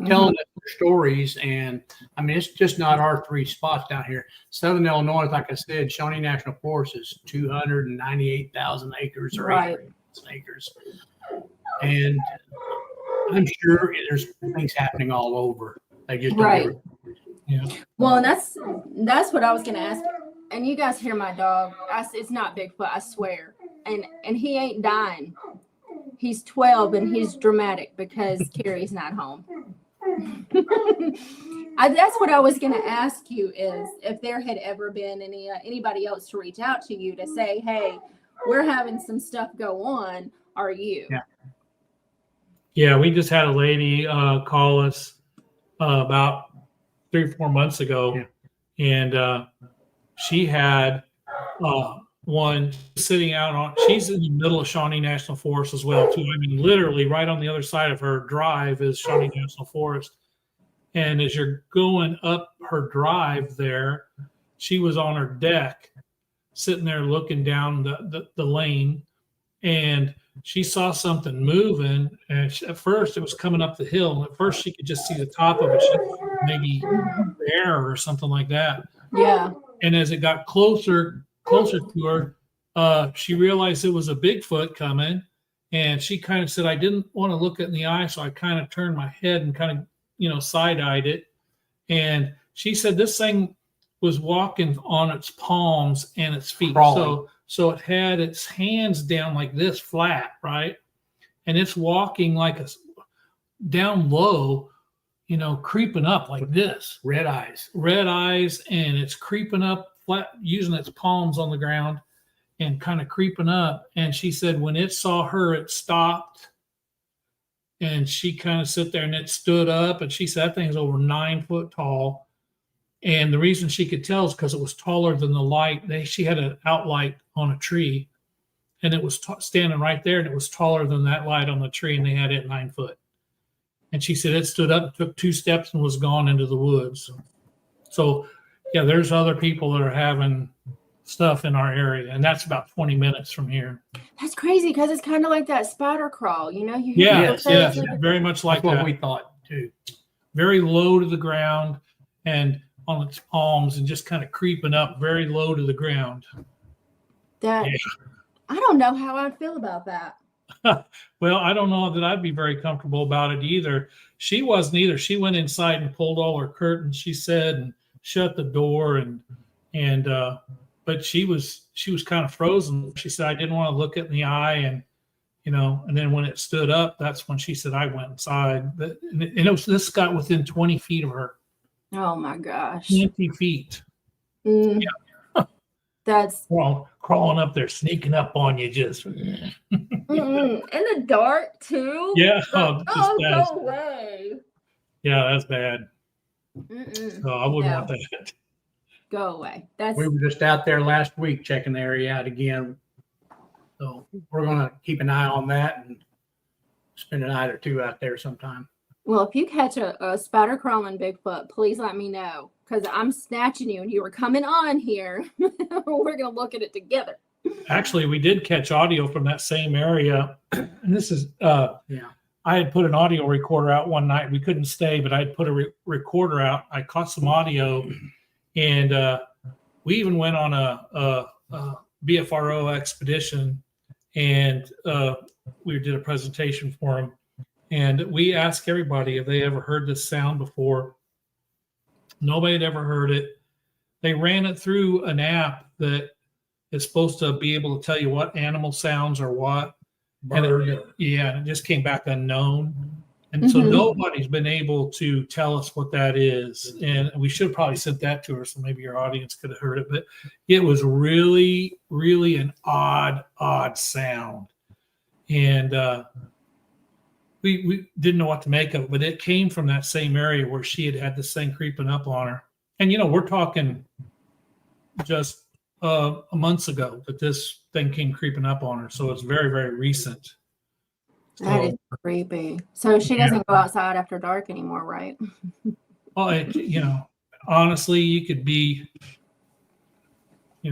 telling us their stories. And I mean, it's just not our 3 spots down here. Southern Illinois, like I said, Shawnee National Forest is 298,000 acres or acres. And I'm sure there's things happening all over. They just don't. Yeah. Well, and that's what I was going to ask. And you guys hear my dog. It's not Bigfoot, I swear. And he ain't dying. He's 12 and he's dramatic because Carrie's not home. That's what I was going to ask you, is if there had ever been anybody else to reach out to you to say, hey, we're having some stuff go on. Are you? Yeah, we just had a lady call us about 3 or 4 months ago, and she had one sitting out on. She's in the middle of Shawnee National Forest as well, too. I mean, literally right on the other side of her drive is Shawnee National Forest. And as you're going up her drive there, she was on her deck, sitting there looking down the lane, and she saw something moving. And at first it was coming up the hill, and at first she could just see the top of it. She maybe air or something like that. Yeah. And as it got closer to her, she realized it was a Bigfoot coming, and she kind of said, I didn't want to look it in the eye, so I kind of turned my head and kind of, side-eyed it. And she said this thing was walking on its palms and its feet. So it had its hands down like this, flat, right? And it's walking like down low, creeping up like this. Red eyes, and it's creeping up flat, using its palms on the ground and kind of creeping up. And she said when it saw her, it stopped, and she kind of sit there, and it stood up, and she said that thing's over 9 foot tall. And the reason she could tell is because it was taller than the light. She had an outlight on a tree, and it was standing right there, and it was taller than that light on the tree, and they had it 9 foot. And she said it stood up, took 2 steps, and was gone into the woods. So yeah, there's other people that are having stuff in our area, and that's about 20 minutes from here. That's crazy, because it's kind of like that spider crawl, Yes, very much like that's that. what we thought too. Very low to the ground and on its palms, and just kind of creeping up very low to the ground. I don't know how I'd feel about that. Well, I don't know that I'd be very comfortable about it either. She wasn't either. She went inside and pulled all her curtains, she said, and shut the door and but she was kind of frozen. She said I didn't want to look it in the eye and then when it stood up, that's when she said I went inside. And this got within 20 feet of her. Oh my gosh. 20 feet. Mm, Yeah. that's Crawling up there, sneaking up on you just. in the dark too. Yeah. Oh, no way. Yeah, that's bad. Mm-mm. So I wouldn't No. want that. Go away. That's We were just out there last week checking the area out again. So we're going to keep an eye on that and spend a night or two out there sometime. well. If you catch a spider crawling Bigfoot, please let me know because I'm snatching you and you were coming on here. We're gonna look at it together. Actually, we did catch audio from that same area. And this is, Yeah. I had put an audio recorder out one night. We couldn't stay, but I had put a recorder out. I caught some audio and we even went on a BFRO expedition and we did a presentation for them. And we asked everybody if they ever heard this sound before. Nobody had ever heard it. They ran it through an app that is supposed to be able to tell you what animal sounds or what. And it just came back unknown. And so nobody's been able to tell us what that is. And we should have probably sent that to her so maybe your audience could have heard it. But it was really, really an odd sound. And we didn't know what to make of it, but it came from that same area where she had this thing creeping up on her. And, we're talking just months ago that this thing came creeping up on her. So it's very, very recent. That is creepy. So she doesn't go outside after dark anymore, right? Well, honestly, you could be,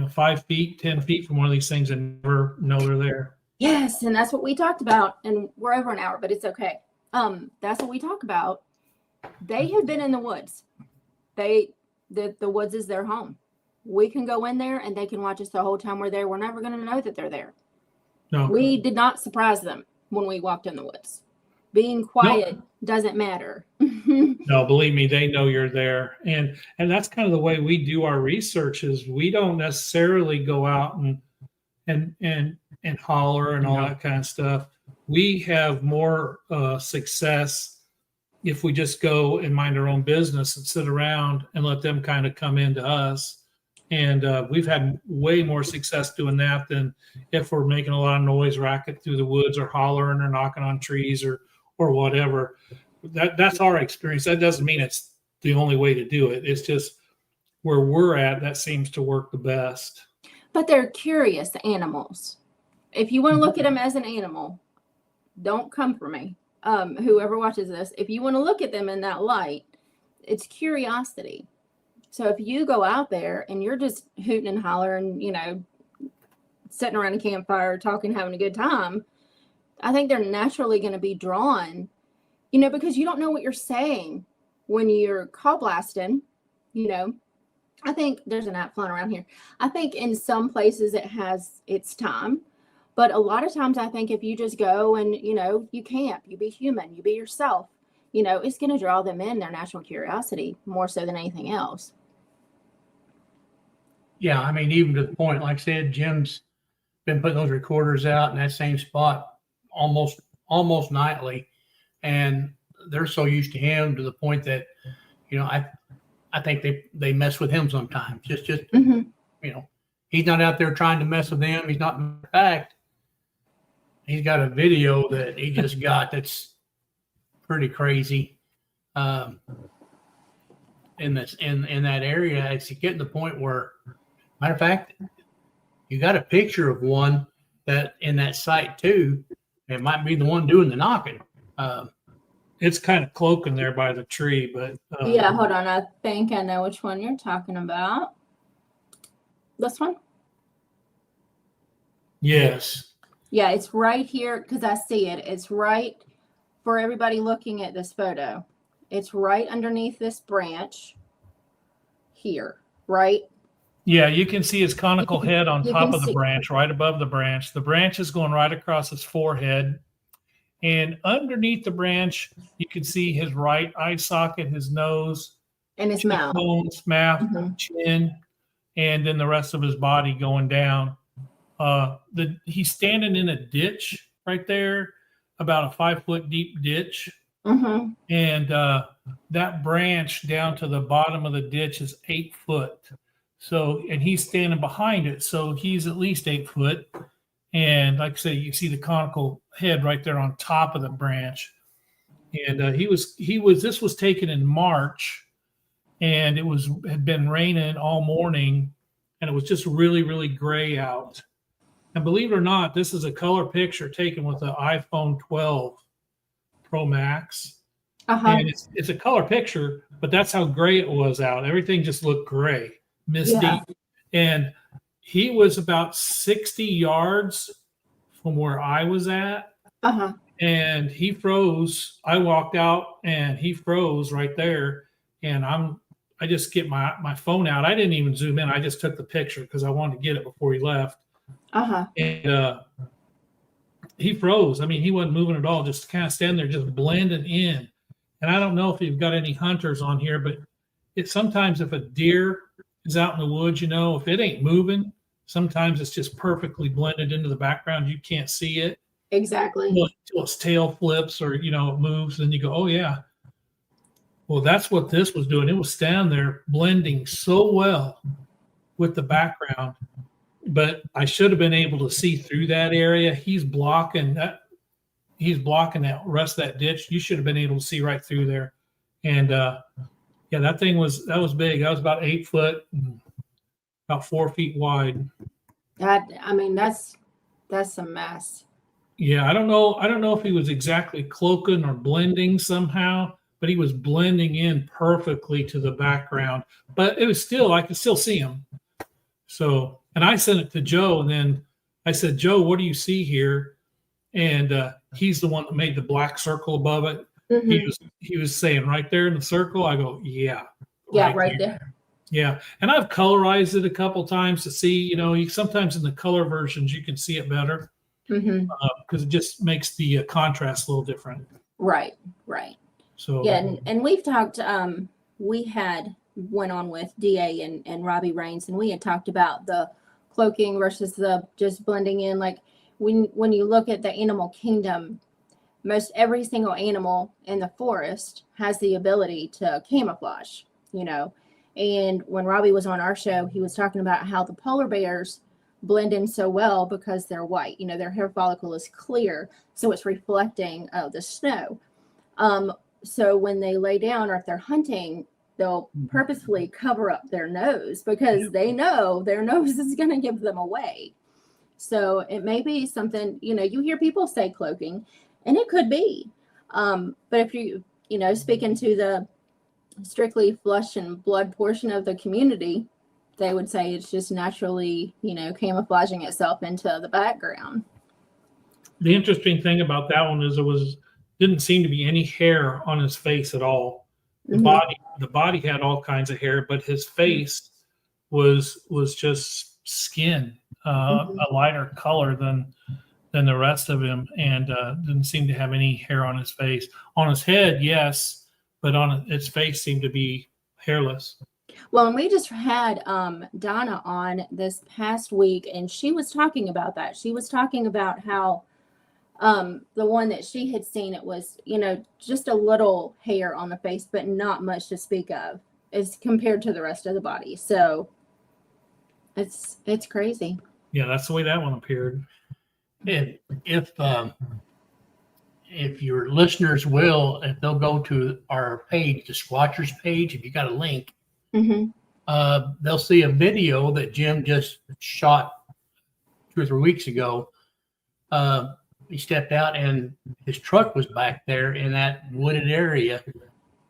5 feet, 10 feet from one of these things and never know they're there. Yes, and that's what we talked about. And we're over an hour, but it's okay. That's what we talk about. They have been in the woods. The woods is their home. We can go in there and they can watch us the whole time we're there. We're never going to know that they're there. No. We did not surprise them when we walked in the woods. Being quiet doesn't matter. No, believe me, they know you're there. And that's kind of the way we do our research is we don't necessarily go out and holler and all that kind of stuff. We have more success if we just go and mind our own business and sit around and let them kind of come into us. And we've had way more success doing that than if we're making a lot of noise, racket through the woods or hollering or knocking on trees or whatever. That's our experience. That doesn't mean it's the only way to do it. It's just where we're at, that seems to work the best. But they're curious animals. If you want to look at them as an animal, don't come for me. Whoever watches this, if you want to look at them in that light, it's curiosity. So if you go out there and you're just hooting and hollering, sitting around a campfire, talking, having a good time, I think they're naturally going to be drawn, because you don't know what you're saying when you're call blasting, I think there's an app flying around here. I think in some places it has its time, but a lot of times I think if you just go and, you camp, you be human, you be yourself, it's going to draw them in, their natural curiosity more so than anything else. Yeah, I mean, even to the point, like I said, Jim's been putting those recorders out in that same spot almost nightly, and they're so used to him to the point that, I think they mess with him sometimes. Just he's not out there trying to mess with them. He's not. In fact, he's got a video that he just got that's pretty crazy. In that area, it's getting to the point where, matter of fact, you got a picture of one that in that site too. It might be the one doing the knocking. It's kind of cloaking there by the tree, but yeah, hold on. I think I know which one you're talking about. This one? Yes. Yeah, it's right here because I see it. It's right for everybody looking at this photo. It's right underneath this branch here, right? Yeah, you can see his conical head on you top can of the see- branch, right above the branch. The branch is going right across his forehead. And underneath the branch, you can see his right eye socket, his nose, in his mouth. cheekbones, mouth, Mhm. chin, and then the rest of his body going down. He's standing in a ditch right there, about a 5-foot deep ditch. Mhm. And that branch down to the bottom of the ditch is 8 foot. So, and he's standing behind it. So he's at least 8 foot. And like I say, you see the conical head right there on top of the branch. And this was taken in March, and had been raining all morning, and it was just really, really gray out. And believe it or not, this is a color picture taken with the iPhone 12 Pro Max. Uh-huh. And it's a color picture, but that's how gray it was out. Everything just looked gray, misty. Yeah. And he was about 60 yards from where I was at. Uh-huh. And he froze. I walked out and he froze right there. And I just get my phone out. I didn't even zoom in. I just took the picture because I wanted to get it before he left. Uh-huh. And he froze. I mean, he wasn't moving at all, just kind of standing there, just blending in. And I don't know if you've got any hunters on here, but it's sometimes if a deer is out in the woods, if it ain't moving, sometimes it's just perfectly blended into the background. You can't see it Exactly. until its tail flips or, it moves. Then you go, oh, yeah. Well, that's what this was doing. It was standing there blending so well with the background. But I should have been able to see through that area. He's blocking that rest of that ditch. You should have been able to see right through there. And that was big. That was about 8 foot, and about 4 feet wide. That's a mess. Yeah, I don't know if he was exactly cloaking or blending somehow, but he was blending in perfectly to the background. But it was still, I could still see him. So, and I sent it to Joe, and then I said, Joe, what do you see here? And he's the one that made the black circle above it. Mhm. He was saying right there in the circle. I go, yeah. Yeah, right there. Yeah. And I've colorized it a couple times to see, sometimes in the color versions you can see it better because it just makes the contrast a little different. Right. So Yeah, and we've talked, went on with DA and Robbie Raines, and we had talked about the cloaking versus the just blending in. Like when you look at the animal kingdom, most every single animal in the forest has the ability to camouflage, And when Robbie was on our show, he was talking about how the polar bears blend in so well because they're white. Their hair follicle is clear, so it's reflecting the snow. So when they lay down or if they're hunting, they'll purposefully cover up their nose because they know their nose is going to give them away. So it may be something, you hear people say cloaking, and it could be. But if you, speaking to the strictly flesh and blood portion of the community, they would say it's just naturally, camouflaging itself into the background. the interesting thing about that one is didn't seem to be any hair on his face at all. The body had all kinds of hair, but his face was just skin, a lighter color than the rest of him, and didn't seem to have any hair on his face. On his head, yes, but on its face seemed to be hairless. Well, and we just had Donna on this past week, and she was talking about that. She was talking about how the one that she had seen, it was, just a little hair on the face, but not much to speak of as compared to the rest of the body. So it's crazy. Yeah, that's the way that one appeared. And if your listeners if they'll go to our page, the Squatchers page, if you got a link, they'll see a video that Jim just shot 2 or 3 weeks ago. He stepped out and his truck was back there in that wooded area,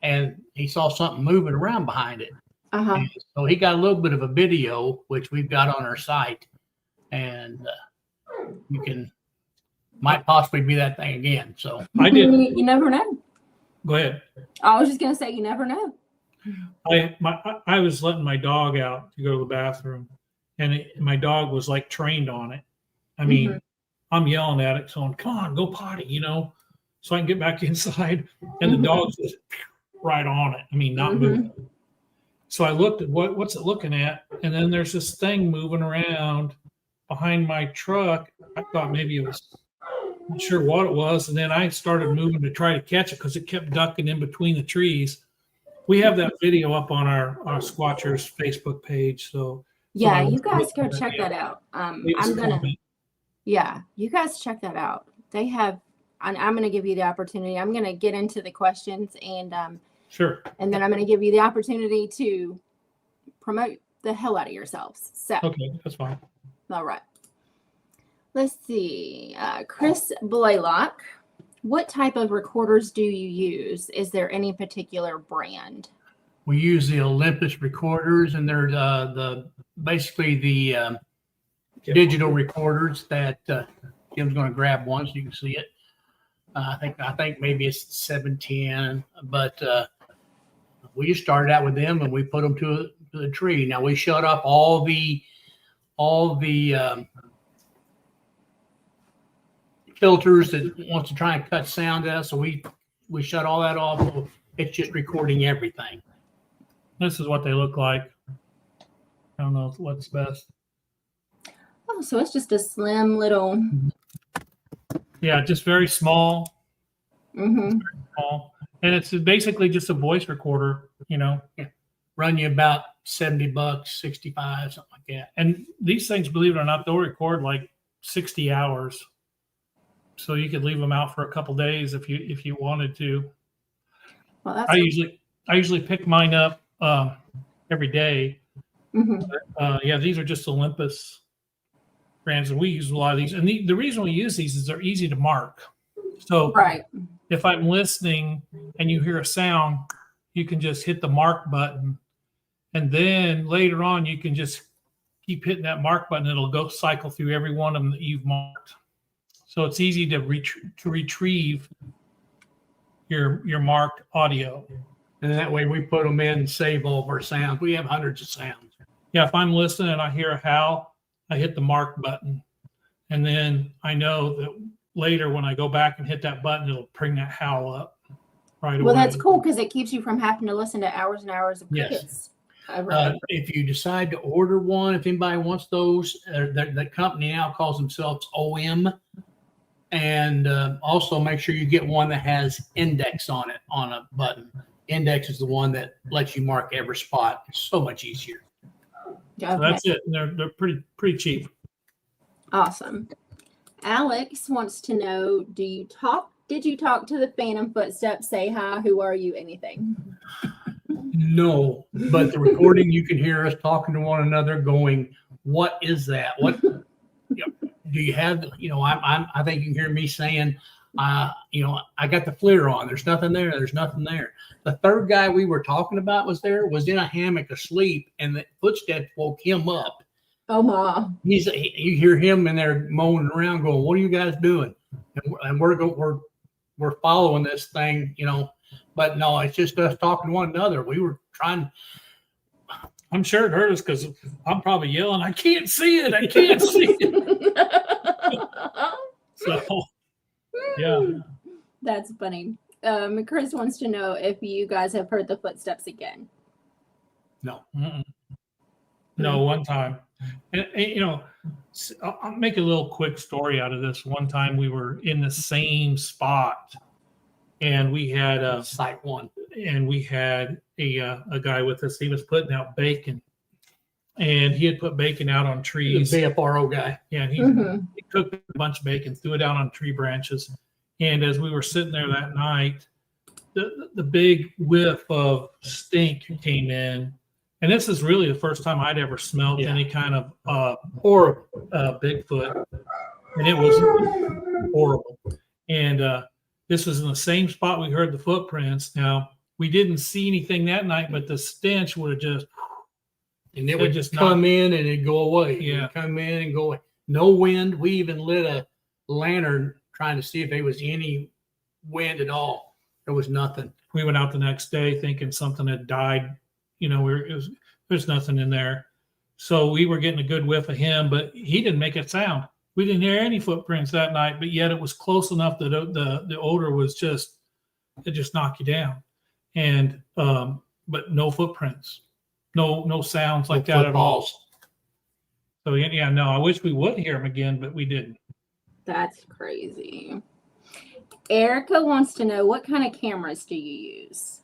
and he saw something moving around behind it. And so he got a little bit of a video, which we've got on our site, and might possibly be that thing again. So I did. You never know. Go ahead. I was just gonna say, you never know. I was letting my dog out to go to the bathroom, and my dog was like trained on it. I mean, I'm yelling at it, going, "Come on, go potty," so I can get back inside. And the dog's just right on it. I mean, not moving. So I looked at what's it looking at, and then there's this thing moving around behind my truck. I thought maybe it was, not sure what it was, and then I started moving to try to catch it because it kept ducking in between the trees. We have that video up on our Squatchers Facebook page. So yeah, you guys go check that out. You guys check that out. They have, and I'm going to give you the opportunity. I'm going to get into the questions and sure. And then I'm going to give you the opportunity to promote the hell out of yourselves. So okay, that's fine. All right. Let's see. Chris Blaylock. What type of recorders do you use? Is there any particular brand? We use the Olympus recorders, and they're basically the digital recorders that Kim's going to grab one so you can see it. I think maybe it's 710, but we just started out with them and we put them to the tree. Now we shut off all the filters that wants to try and cut sound out. So we shut all that off. So it's just recording everything. This is what they look like. I don't know what's best. Oh, so it's just a slim little. Yeah, just very small. Mm-hmm. Very small. And it's basically just a voice recorder, Yeah. Run you about $70, 65, something like that. And these things, believe it or not, they'll record like 60 hours. So you could leave them out for a couple days if you wanted to. Well, that's I usually pick mine up every day. Mm-hmm. Yeah, these are just Olympus brands, and we use a lot of these. And the reason we use these is they're easy to mark. So right. If I'm listening and you hear a sound, you can just hit the mark button, and then later on you can just keep hitting that mark button. It'll go cycle through every one of them that you've marked. So it's easy to retrieve your marked audio. And that way we put them in and save all of our sounds. We have hundreds of sounds. Yeah, if I'm listening and I hear a howl, I hit the mark button. And then I know that later when I go back and hit that button, it'll bring that howl up right away. Well, that's cool because it keeps you from having to listen to hours and hours of crickets. Yes. If you decide to order one, if anybody wants those, the company now calls themselves OM. And also make sure you get one that has index on it on a button. Index is the one that lets you mark every spot. It's so much easier. Okay. So that's it. And they're pretty cheap. Awesome. Alex wants to know, did you talk to the Phantom Footsteps? Say hi, who are you, anything? No, but the recording, you can hear us talking to one another going, what is that? What do you have? I think you can hear me saying, I got the FLIR on. There's nothing there. There's nothing there. The third guy we were talking about was in a hammock asleep, and the footsteps woke him up. Oh my! You hear him in there moaning around, going, "What are you guys doing?" And we're following this thing, But no, it's just us talking to one another. We were trying. I'm sure it hurt us because I'm probably yelling, "I can't see it! I can't see it!" So, yeah. That's funny. Chris wants to know if you guys have heard the footsteps again. No. Mm-mm. No, one time. And, I'll make a little quick story out of this. One time we were in the same spot, and we had site one, and we had a guy with us. He was putting out bacon, and he had put bacon out on trees. The BFRO guy. Yeah, and he cooked a bunch of bacon, threw it out on tree branches. And as we were sitting there that night, the big whiff of stink came in. And this is really the first time I'd ever smelled any kind of Bigfoot. And it was horrible. And this was in the same spot we heard the footprints. Now, we didn't see anything that night, but the stench would have just... And it would just come in and it'd go away. Yeah. It'd come in and go away. No wind. We even lit a lantern trying to see if there was any wind at all. There was nothing. We went out the next day thinking something had died. You know, there's nothing in there. So we were getting a good whiff of him, but he didn't make a sound. We didn't hear any footprints that night, but yet it was close enough that the odor was just, it just knocked you down. And but no footprints, no sounds like that at all. So yeah, no, I wish we would hear him again, but we didn't. That's crazy. Erica wants to know, what kind of cameras do you use?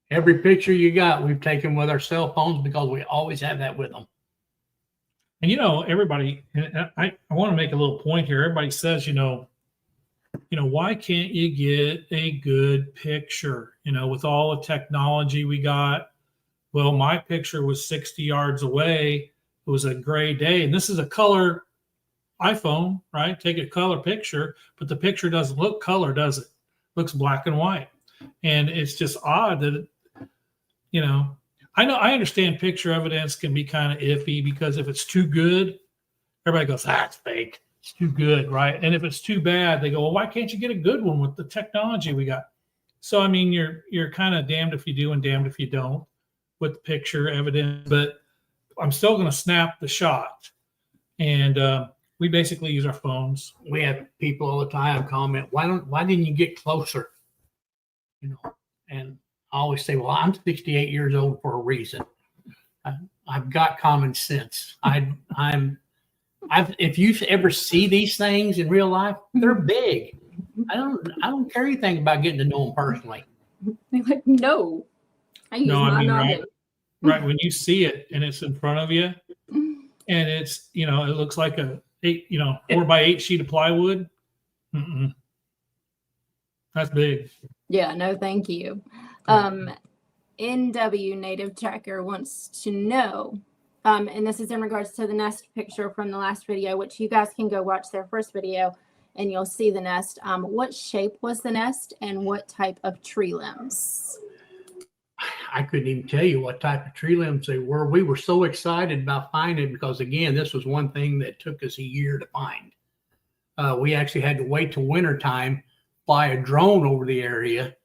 Every picture you got, we've taken with our cell phones because we always have that with them. And everybody, I want to make a little point here. Everybody says, why can't you get a good picture? With all the technology we got. Well, my picture was 60 yards away. It was a gray day, and this is a color iPhone, right? Take a color picture, but the picture doesn't look color, does it? It looks black and white. And it's just odd that, I understand picture evidence can be kind of iffy because if it's too good, everybody goes, it's fake. It's too good, right? And if it's too bad, they go, well, why can't you get a good one with the technology we got? So, I mean, you're kind of damned if you do and damned if you don't with the picture evidence, but I'm still going to snap the shot. And we basically use our phones. We have people all the time comment, why didn't you get closer? And I always say, well, I'm 68 years old for a reason. I've got common sense. If you ever see these things in real life, they're big. I don't care anything about getting to know them personally. They're like, no. I use my noggin. Right. When you see it and it's in front of you and it's, it looks like a 4x8 sheet of plywood. That's big. Yeah, no, thank you. NW Native Tracker wants to know, and this is in regards to the nest picture from the last video, which you guys can go watch their first video and you'll see the nest. What shape was the nest and what type of tree limbs? I couldn't even tell you what type of tree limbs they were. We were so excited about finding it because, again, this was one thing that took us a year to find. We actually had to wait till winter time, fly a drone over the area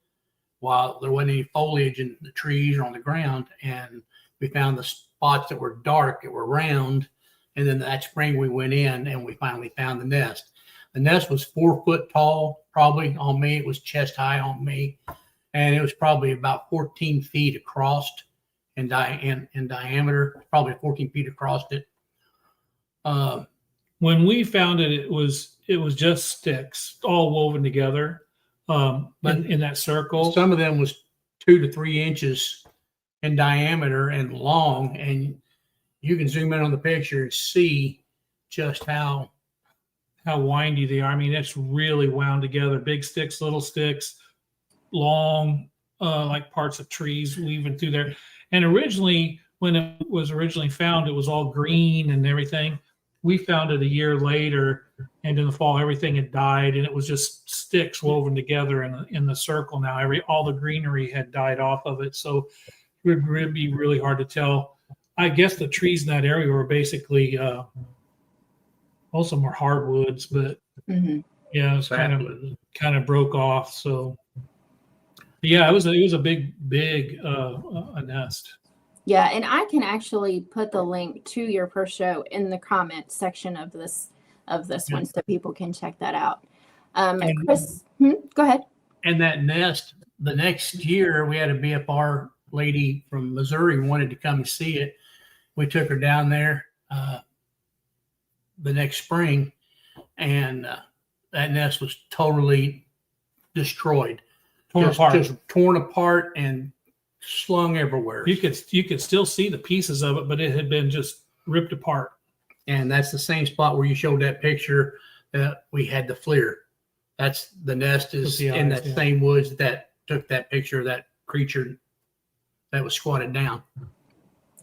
while there wasn't any foliage in the trees or on the ground. And we found the spots that were dark, that were round. And then that spring we went in and we finally found the nest. The nest was 4 foot tall, probably on me. It was chest high on me. And it was probably about 14 feet across in diameter, probably 14 feet across it. When we found it, it was just sticks all woven together in that circle. Some of them was 2 to 3 inches in diameter and long. And you can zoom in on the picture and see just how windy they are. I mean, it's really wound together. Big sticks, little sticks, long, like parts of trees weaving through there. And originally, when it was originally found, it was all green and everything. We found it a year later, and in the fall, everything had died, and it was just sticks woven together in the circle. Now, all the greenery had died off of it, so it would be really hard to tell. I guess the trees in that area were basically most of them were hardwoods, but yeah, it's kind of broke off. So yeah, it was a big a nest. Yeah, and I can actually put the link to your first show in the comment section of this one, so people can check that out. Chris, go ahead. And that nest, the next year, we had a BFR lady from Missouri wanted to come and see it. We took her down there the next spring, and that nest was totally destroyed, just torn apart and slung everywhere. You could still see the pieces of it, but it had been just ripped apart. And that's the same spot where you showed that picture that we had the FLIR. That's the nest is in that same woods that took that picture of that creature that was squatted down.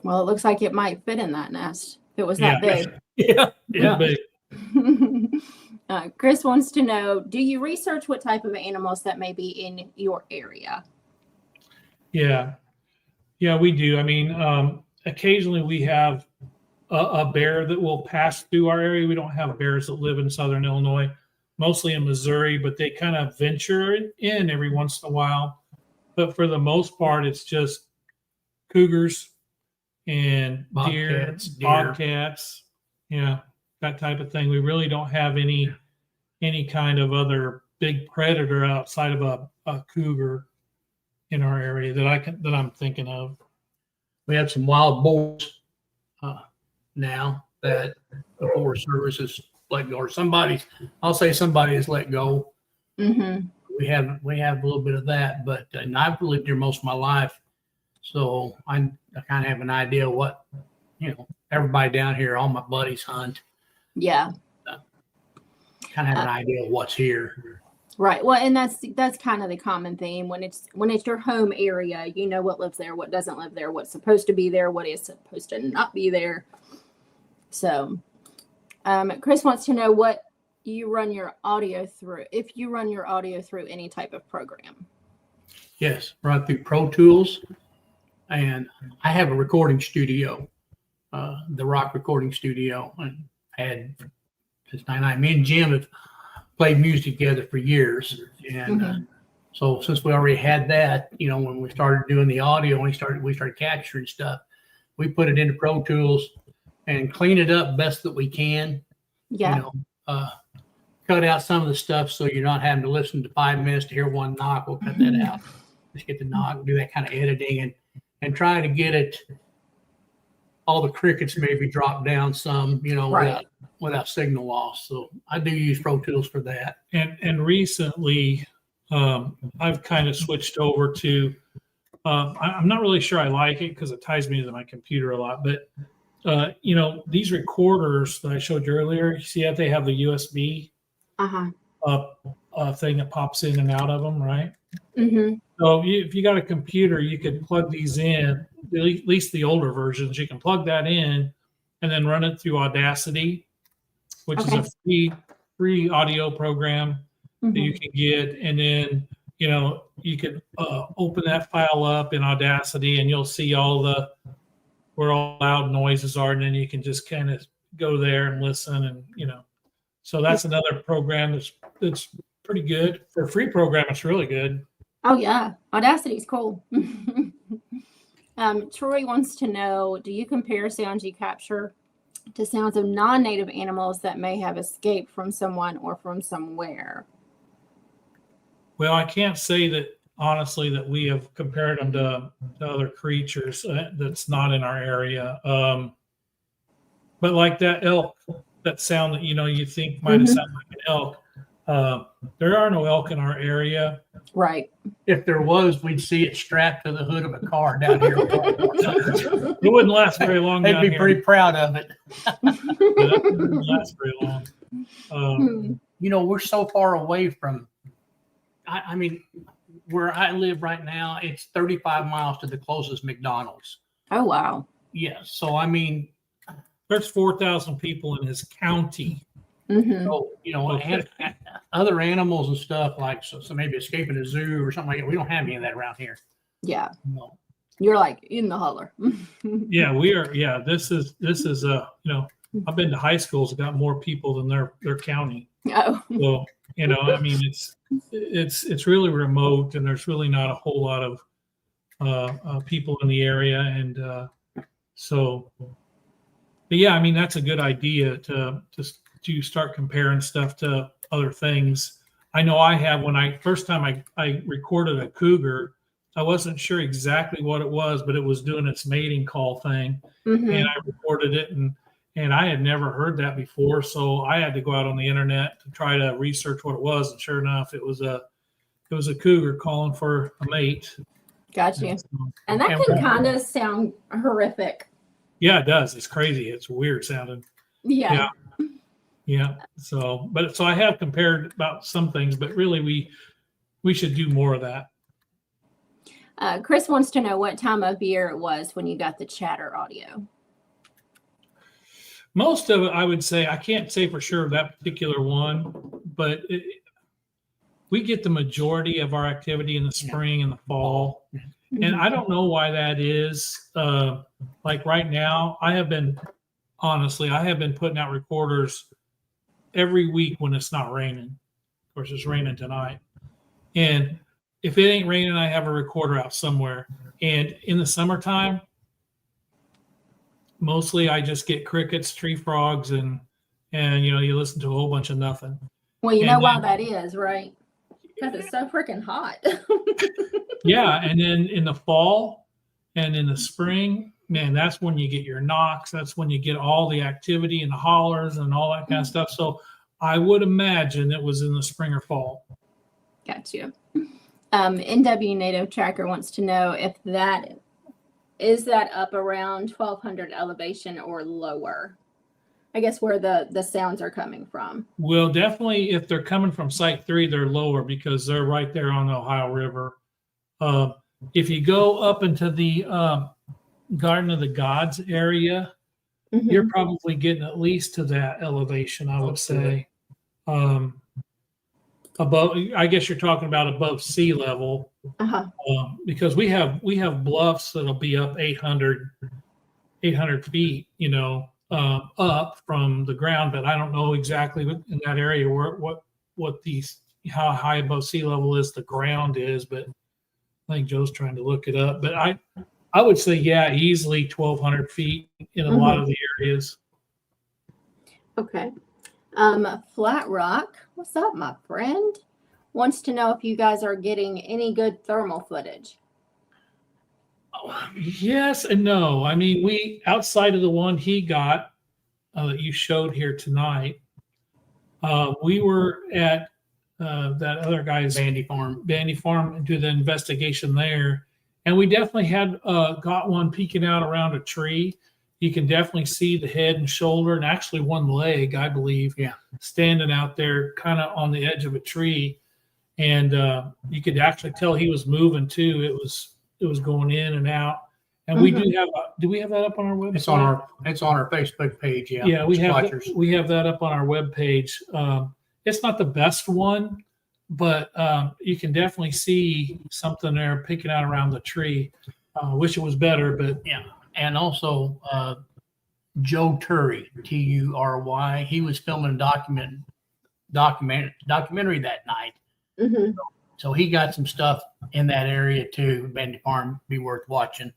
Well, it looks like it might fit in that nest. If it was that big. Yeah. Big. Chris wants to know, do you research what type of animals that may be in your area? Yeah, we do. I mean, occasionally we have a bear that will pass through our area. We don't have bears that live in southern Illinois, mostly in Missouri, but they kind of venture in every once in a while. But for the most part, it's just cougars and deer, bobcats, yeah, that type of thing. We really don't have any kind of other big predator outside of a cougar in our area that I'm thinking of. We have some wild boars now that the Forest Service has let go, or I'll say somebody has let go. Mm-hmm. We have a little bit of that, but and I've lived here most of my life, so I kind of have an idea what everybody down here, all my buddies hunt. Yeah, kind of have an idea of what's here. Right. Well, and that's kind of the common theme when it's your home area. You know what lives there, what doesn't live there, what's supposed to be there, what is supposed to not be there. So, Chris wants to know what you run your audio through. If you run your audio through any type of program. Yes, run through Pro Tools, and I have a recording studio, the Rock Recording Studio, and had since '99. Me and Jim have played music together for years, and so since we already had that, when we started doing the audio, we started capturing stuff. We put it into Pro Tools and clean it up best that we can. Yeah. Cut out some of the stuff so you're not having to listen to 5 minutes to hear one knock. We'll cut that out. Just get the knock, do that kind of editing, and try to get it. All the crickets maybe drop down some, right. without signal loss. So I do use Pro Tools for that. And recently, I've kind of switched over to. I'm not really sure I like it because it ties me to my computer a lot. But these recorders that I showed you earlier, you see that they have the USB thing that pops in and out of them, right? Mm-hmm. So if you got a computer, you could plug these in. At least the older versions, you can plug that in and then run it through Audacity, which is a free audio program that you can get. And then, you could open that file up in Audacity and you'll see where all loud noises are. And then you can just kind of go there and listen. And, so that's another program that's pretty good. For a free program, it's really good. Oh, yeah. Audacity is cool. Troy wants to know, do you compare sounds you capture to sounds of non-native animals that may have escaped from someone or from somewhere? Well, I can't say that, honestly, that we have compared them to other creatures that's not in our area. But like that elk, that sound that, you think might have sounded like an elk. There are no elk in our area. Right. If there was, we'd see it strapped to the hood of a car down here. It wouldn't last very long. They'd be pretty proud of it. It wouldn't last very long. We're so far away from, I mean, where I live right now, it's 35 miles to the closest McDonald's. Oh, wow. Yeah. So, I mean, there's 4,000 people in his county. So, other animals and stuff like so maybe escaping a zoo or something like that. We don't have any of that around here. Yeah. No. You're like in the holler. Yeah, we are. Yeah, this is I've been to high schools that got more people than their county. Oh. So, I mean, it's really remote and there's really not a whole lot of people in the area. And so, but yeah, I mean, that's a good idea to start comparing stuff to other things. I know I have first time I recorded a cougar, I wasn't sure exactly what it was, but it was doing its mating call thing. And I recorded it and I had never heard that before. So I had to go out on the internet to try to research what it was. And sure enough, it was a cougar calling for a mate. Gotcha. And that can kind of sound horrific. Yeah, it does. It's crazy. It's weird sounding. Yeah. Yeah. So I have compared about some things, but really we should do more of that. Chris wants to know what time of year it was when you got the chatter audio. Most of it, I would say, I can't say for sure that particular one, but we get the majority of our activity in the spring and the fall. And I don't know why that is. Like right now, I have been honestly, I have been putting out recorders every week when it's not raining. Of course, it's raining tonight. And if it ain't raining, I have a recorder out somewhere. And in the summertime, mostly I just get crickets, tree frogs, and you listen to a whole bunch of nothing. Well, you And know why then- that is, right? Because it's so freaking hot. Yeah, and then in the fall and in the spring, man, that's when you get your knocks. That's when you get all the activity and the hollers and all that kind of stuff. So I would imagine it was in the spring or fall. Got you. NW Native Tracker wants to know if that up around 1200 elevation or lower. I guess where the sounds are coming from. Well, definitely if they're coming from Site 3, they're lower because they're right there on the Ohio River. If you go up into the Garden of the Gods area, Mhm. you're probably getting at least to that elevation, I would say. Above, I guess you're talking about above sea level, Uh-huh. because we have bluffs that'll be up 800 feet, up from the ground, but I don't know exactly in that area how high above sea level is the ground is, but I think Joe's trying to look it up. But I would say, yeah, easily 1,200 feet in a lot of the areas. Okay. Flat Rock, what's up, my friend? Wants to know if you guys are getting any good thermal footage. Yes and no. I mean, we outside of the one he got that you showed here tonight, we were at that other guy's Bandy Farm. and do the investigation there, and we definitely had got one peeking out around a tree. You can definitely see the head and shoulder, and actually one leg, I believe, standing out there, kind of on the edge of a tree, and you could actually tell he was moving too. It was going in and out, and we do have. Do we have that up on our website? It's on our Facebook page. Yeah. Yeah, we Squatchers. have that up on our webpage. It's not the best one, but you can definitely see something there picking out around the tree. Wish it was better, but Yeah. And also Joe Turry, Tury. He was filming a documentary that night. Mm-hmm. So he got some stuff in that area too. Bandy Farm be worth watching.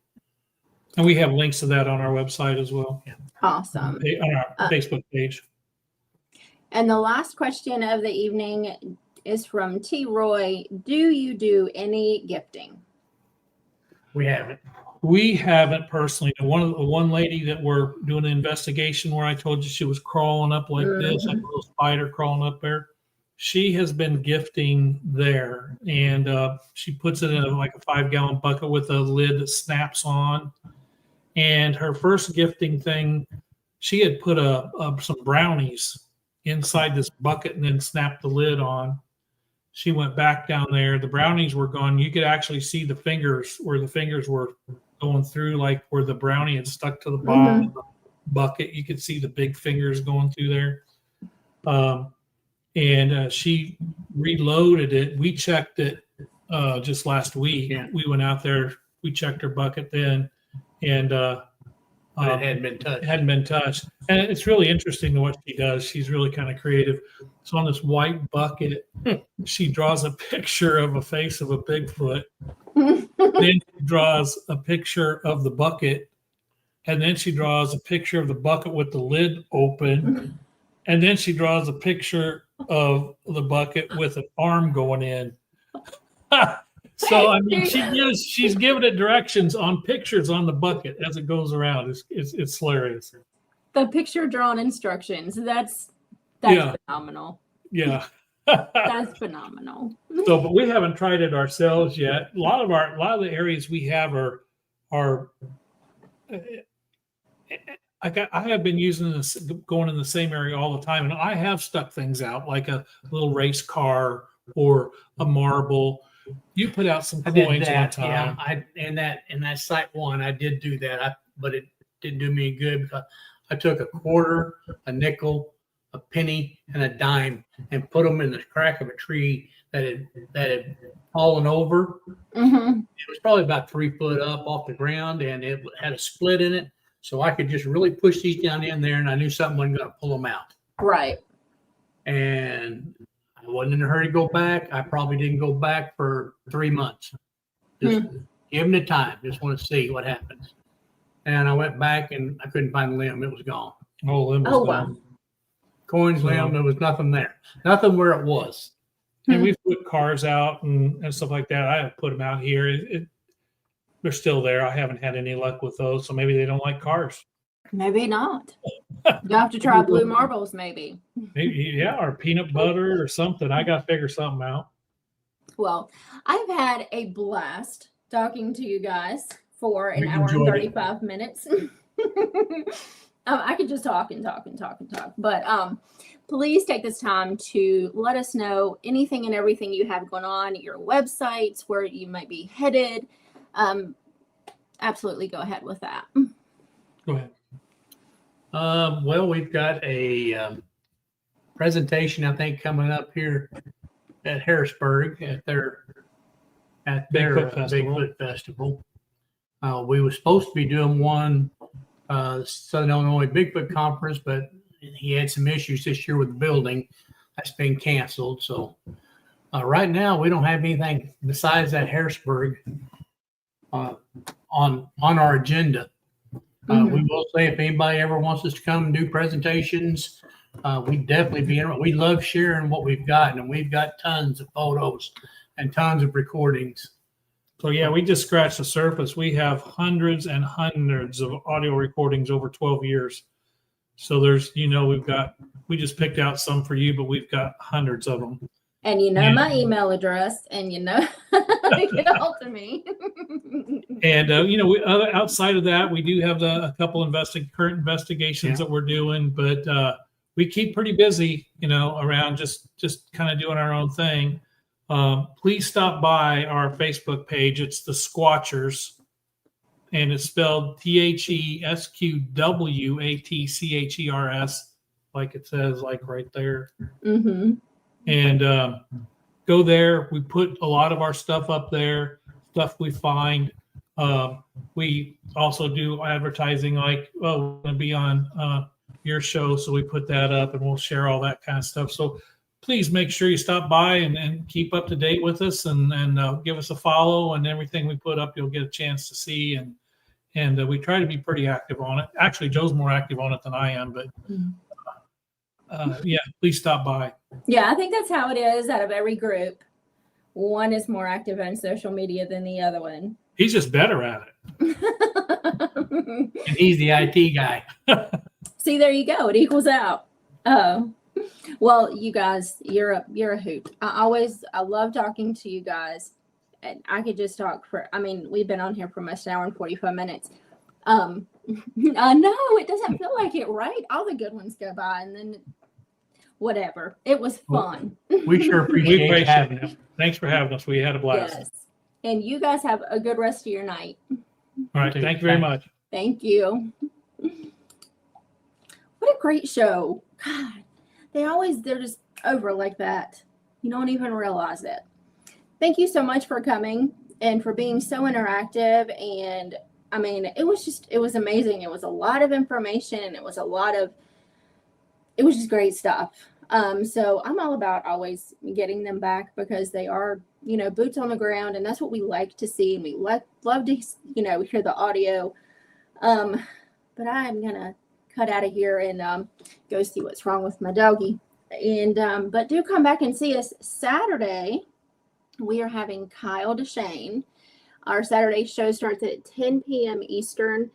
and we have links to that on our website as well, Awesome. on our Facebook page. And the last question of the evening is from T. Roy. Do you do any gifting? We haven't. We haven't personally. One lady that we're doing an investigation where I told you she was crawling up like this, like a little spider crawling up there. She has been gifting there, and she puts it in like a 5-gallon bucket with a lid that snaps on. And her first gifting thing, she had put some brownies inside this bucket and then snapped the lid on. She went back down there. The brownies were gone. You could actually see the fingers where the fingers were going through, like where the brownie had stuck to the bottom of the bucket. You could see the big fingers going through there. And she reloaded it. We checked it just last week. Yeah. We went out there. We checked her bucket then, and But it hadn't been touched. it hadn't been touched. And it's really interesting to what she does. She's really kind of creative. So on this white bucket, she draws a picture of a face of a Bigfoot. Then she draws a picture of the bucket. And then she draws a picture of the bucket with the lid open. And then she draws a picture of the bucket with an arm going in. So I mean, she's giving it directions on pictures on the bucket as it goes around. It's hilarious. The picture drawn instructions. That's Yeah. phenomenal. Yeah. That's phenomenal. So, but we haven't tried it ourselves yet. A lot of the areas we have are I have been using this, going in the same area all the time, and I have stuck things out like a little race car or a marble. You put out some I did coins one that. time. Yeah. In that site one, I did do that. But it didn't do me good because I took a quarter, a nickel, a penny, and a dime and put them in the crack of a tree that had fallen over. Mm-hmm. It was probably about 3 foot up off the ground, and it had a split in it. So I could just really push these down in there, and I knew something wasn't going to pull them out. Right. And I wasn't in a hurry to go back. I probably didn't go back for 3 months. Just give them the time. Just want to see what happens. And I went back and I couldn't find the limb. It was gone. Oh, limb was Oh, gone. wow. Coins limb, there was nothing there. Nothing where it was. And we've put cars out and stuff like that. I have put them out here. They're still there. I haven't had any luck with those, so maybe they don't like cars. Maybe not. You have to try blue marbles, maybe. Maybe, yeah, or peanut butter or something. I got to figure something out. Well, I've had a blast talking to you guys for an We hour and enjoyed it. 35 minutes. I could just talk and talk and talk and talk. But please take this time to let us know anything and everything you have going on, your websites, where you might be headed. Absolutely go ahead with that. Go ahead. Well, we've got a presentation, I think, coming up here at Harrisburg at their Bigfoot Festival. Bigfoot Festival. We were supposed to be doing one Southern Illinois Bigfoot Conference, but he had some issues this year with the building. That's been canceled. So right now, we don't have anything besides that Harrisburg on our agenda. We will say if anybody ever wants us to come and do presentations, we'd definitely be interested. We love sharing what we've got, and we've got tons of photos and tons of recordings. So yeah, we just scratched the surface. We have hundreds and hundreds of audio recordings over 12 years. So there's, we just picked out some for you, but we've got hundreds of them. And my email address, and get a hold of me. And outside of that, we do have a couple current investigations that we're doing, but we keep pretty busy, around just kind of doing our own thing. Please stop by our Facebook page. It's the Squatchers, and it's spelled THESQWATCHERS, like it says, like right there. Mm-hmm. And go there. We put a lot of our stuff up there, stuff we find. We also do advertising, like, we're going to be on your show, so we put that up, and we'll share all that kind of stuff. So please make sure you stop by and keep up to date with us, and give us a follow, and everything we put up, you'll get a chance to see. And we try to be pretty active on it. Actually, Joe's more active on it than I am, but please stop by. Yeah, I think that's how it is out of every group. One is more active on social media than the other one. He's just better at it. And he's the IT guy. See, there you go. It equals out. Oh, well, you guys, you're a hoot. I love talking to you guys. And I could just talk we've been on here for almost an hour and 45 minutes. I know it doesn't feel like it, right? All the good ones go by, and then whatever. It was fun. We sure appreciate having you. Thanks for having us. We had a blast. Yes. And you guys have a good rest of your night. All right. Thank you very much. Thank you. What a great show. God, they're just over like that. You don't even realize it. Thank you so much for coming and for being so interactive. And it was amazing. It was a lot of information. It was just great stuff. So I'm all about always getting them back, because they are, boots on the ground, and that's what we like to see. And we love to, hear the audio. But I'm going to cut out of here and go see what's wrong with my doggy. And, but do come back and see us Saturday. We are having Kyle DeShane. Our Saturday show starts at 10 p.m. Eastern,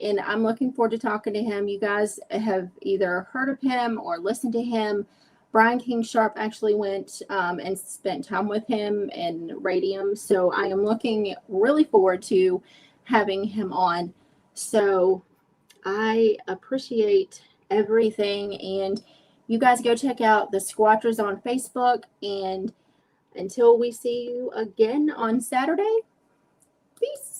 and I'm looking forward to talking to him. You guys have either heard of him or listened to him. Brian King Sharp actually went and spent time with him in Radium, so I am looking really forward to having him on. So I appreciate everything, and you guys go check out the Squatchers on Facebook, and until we see you again on Saturday, peace.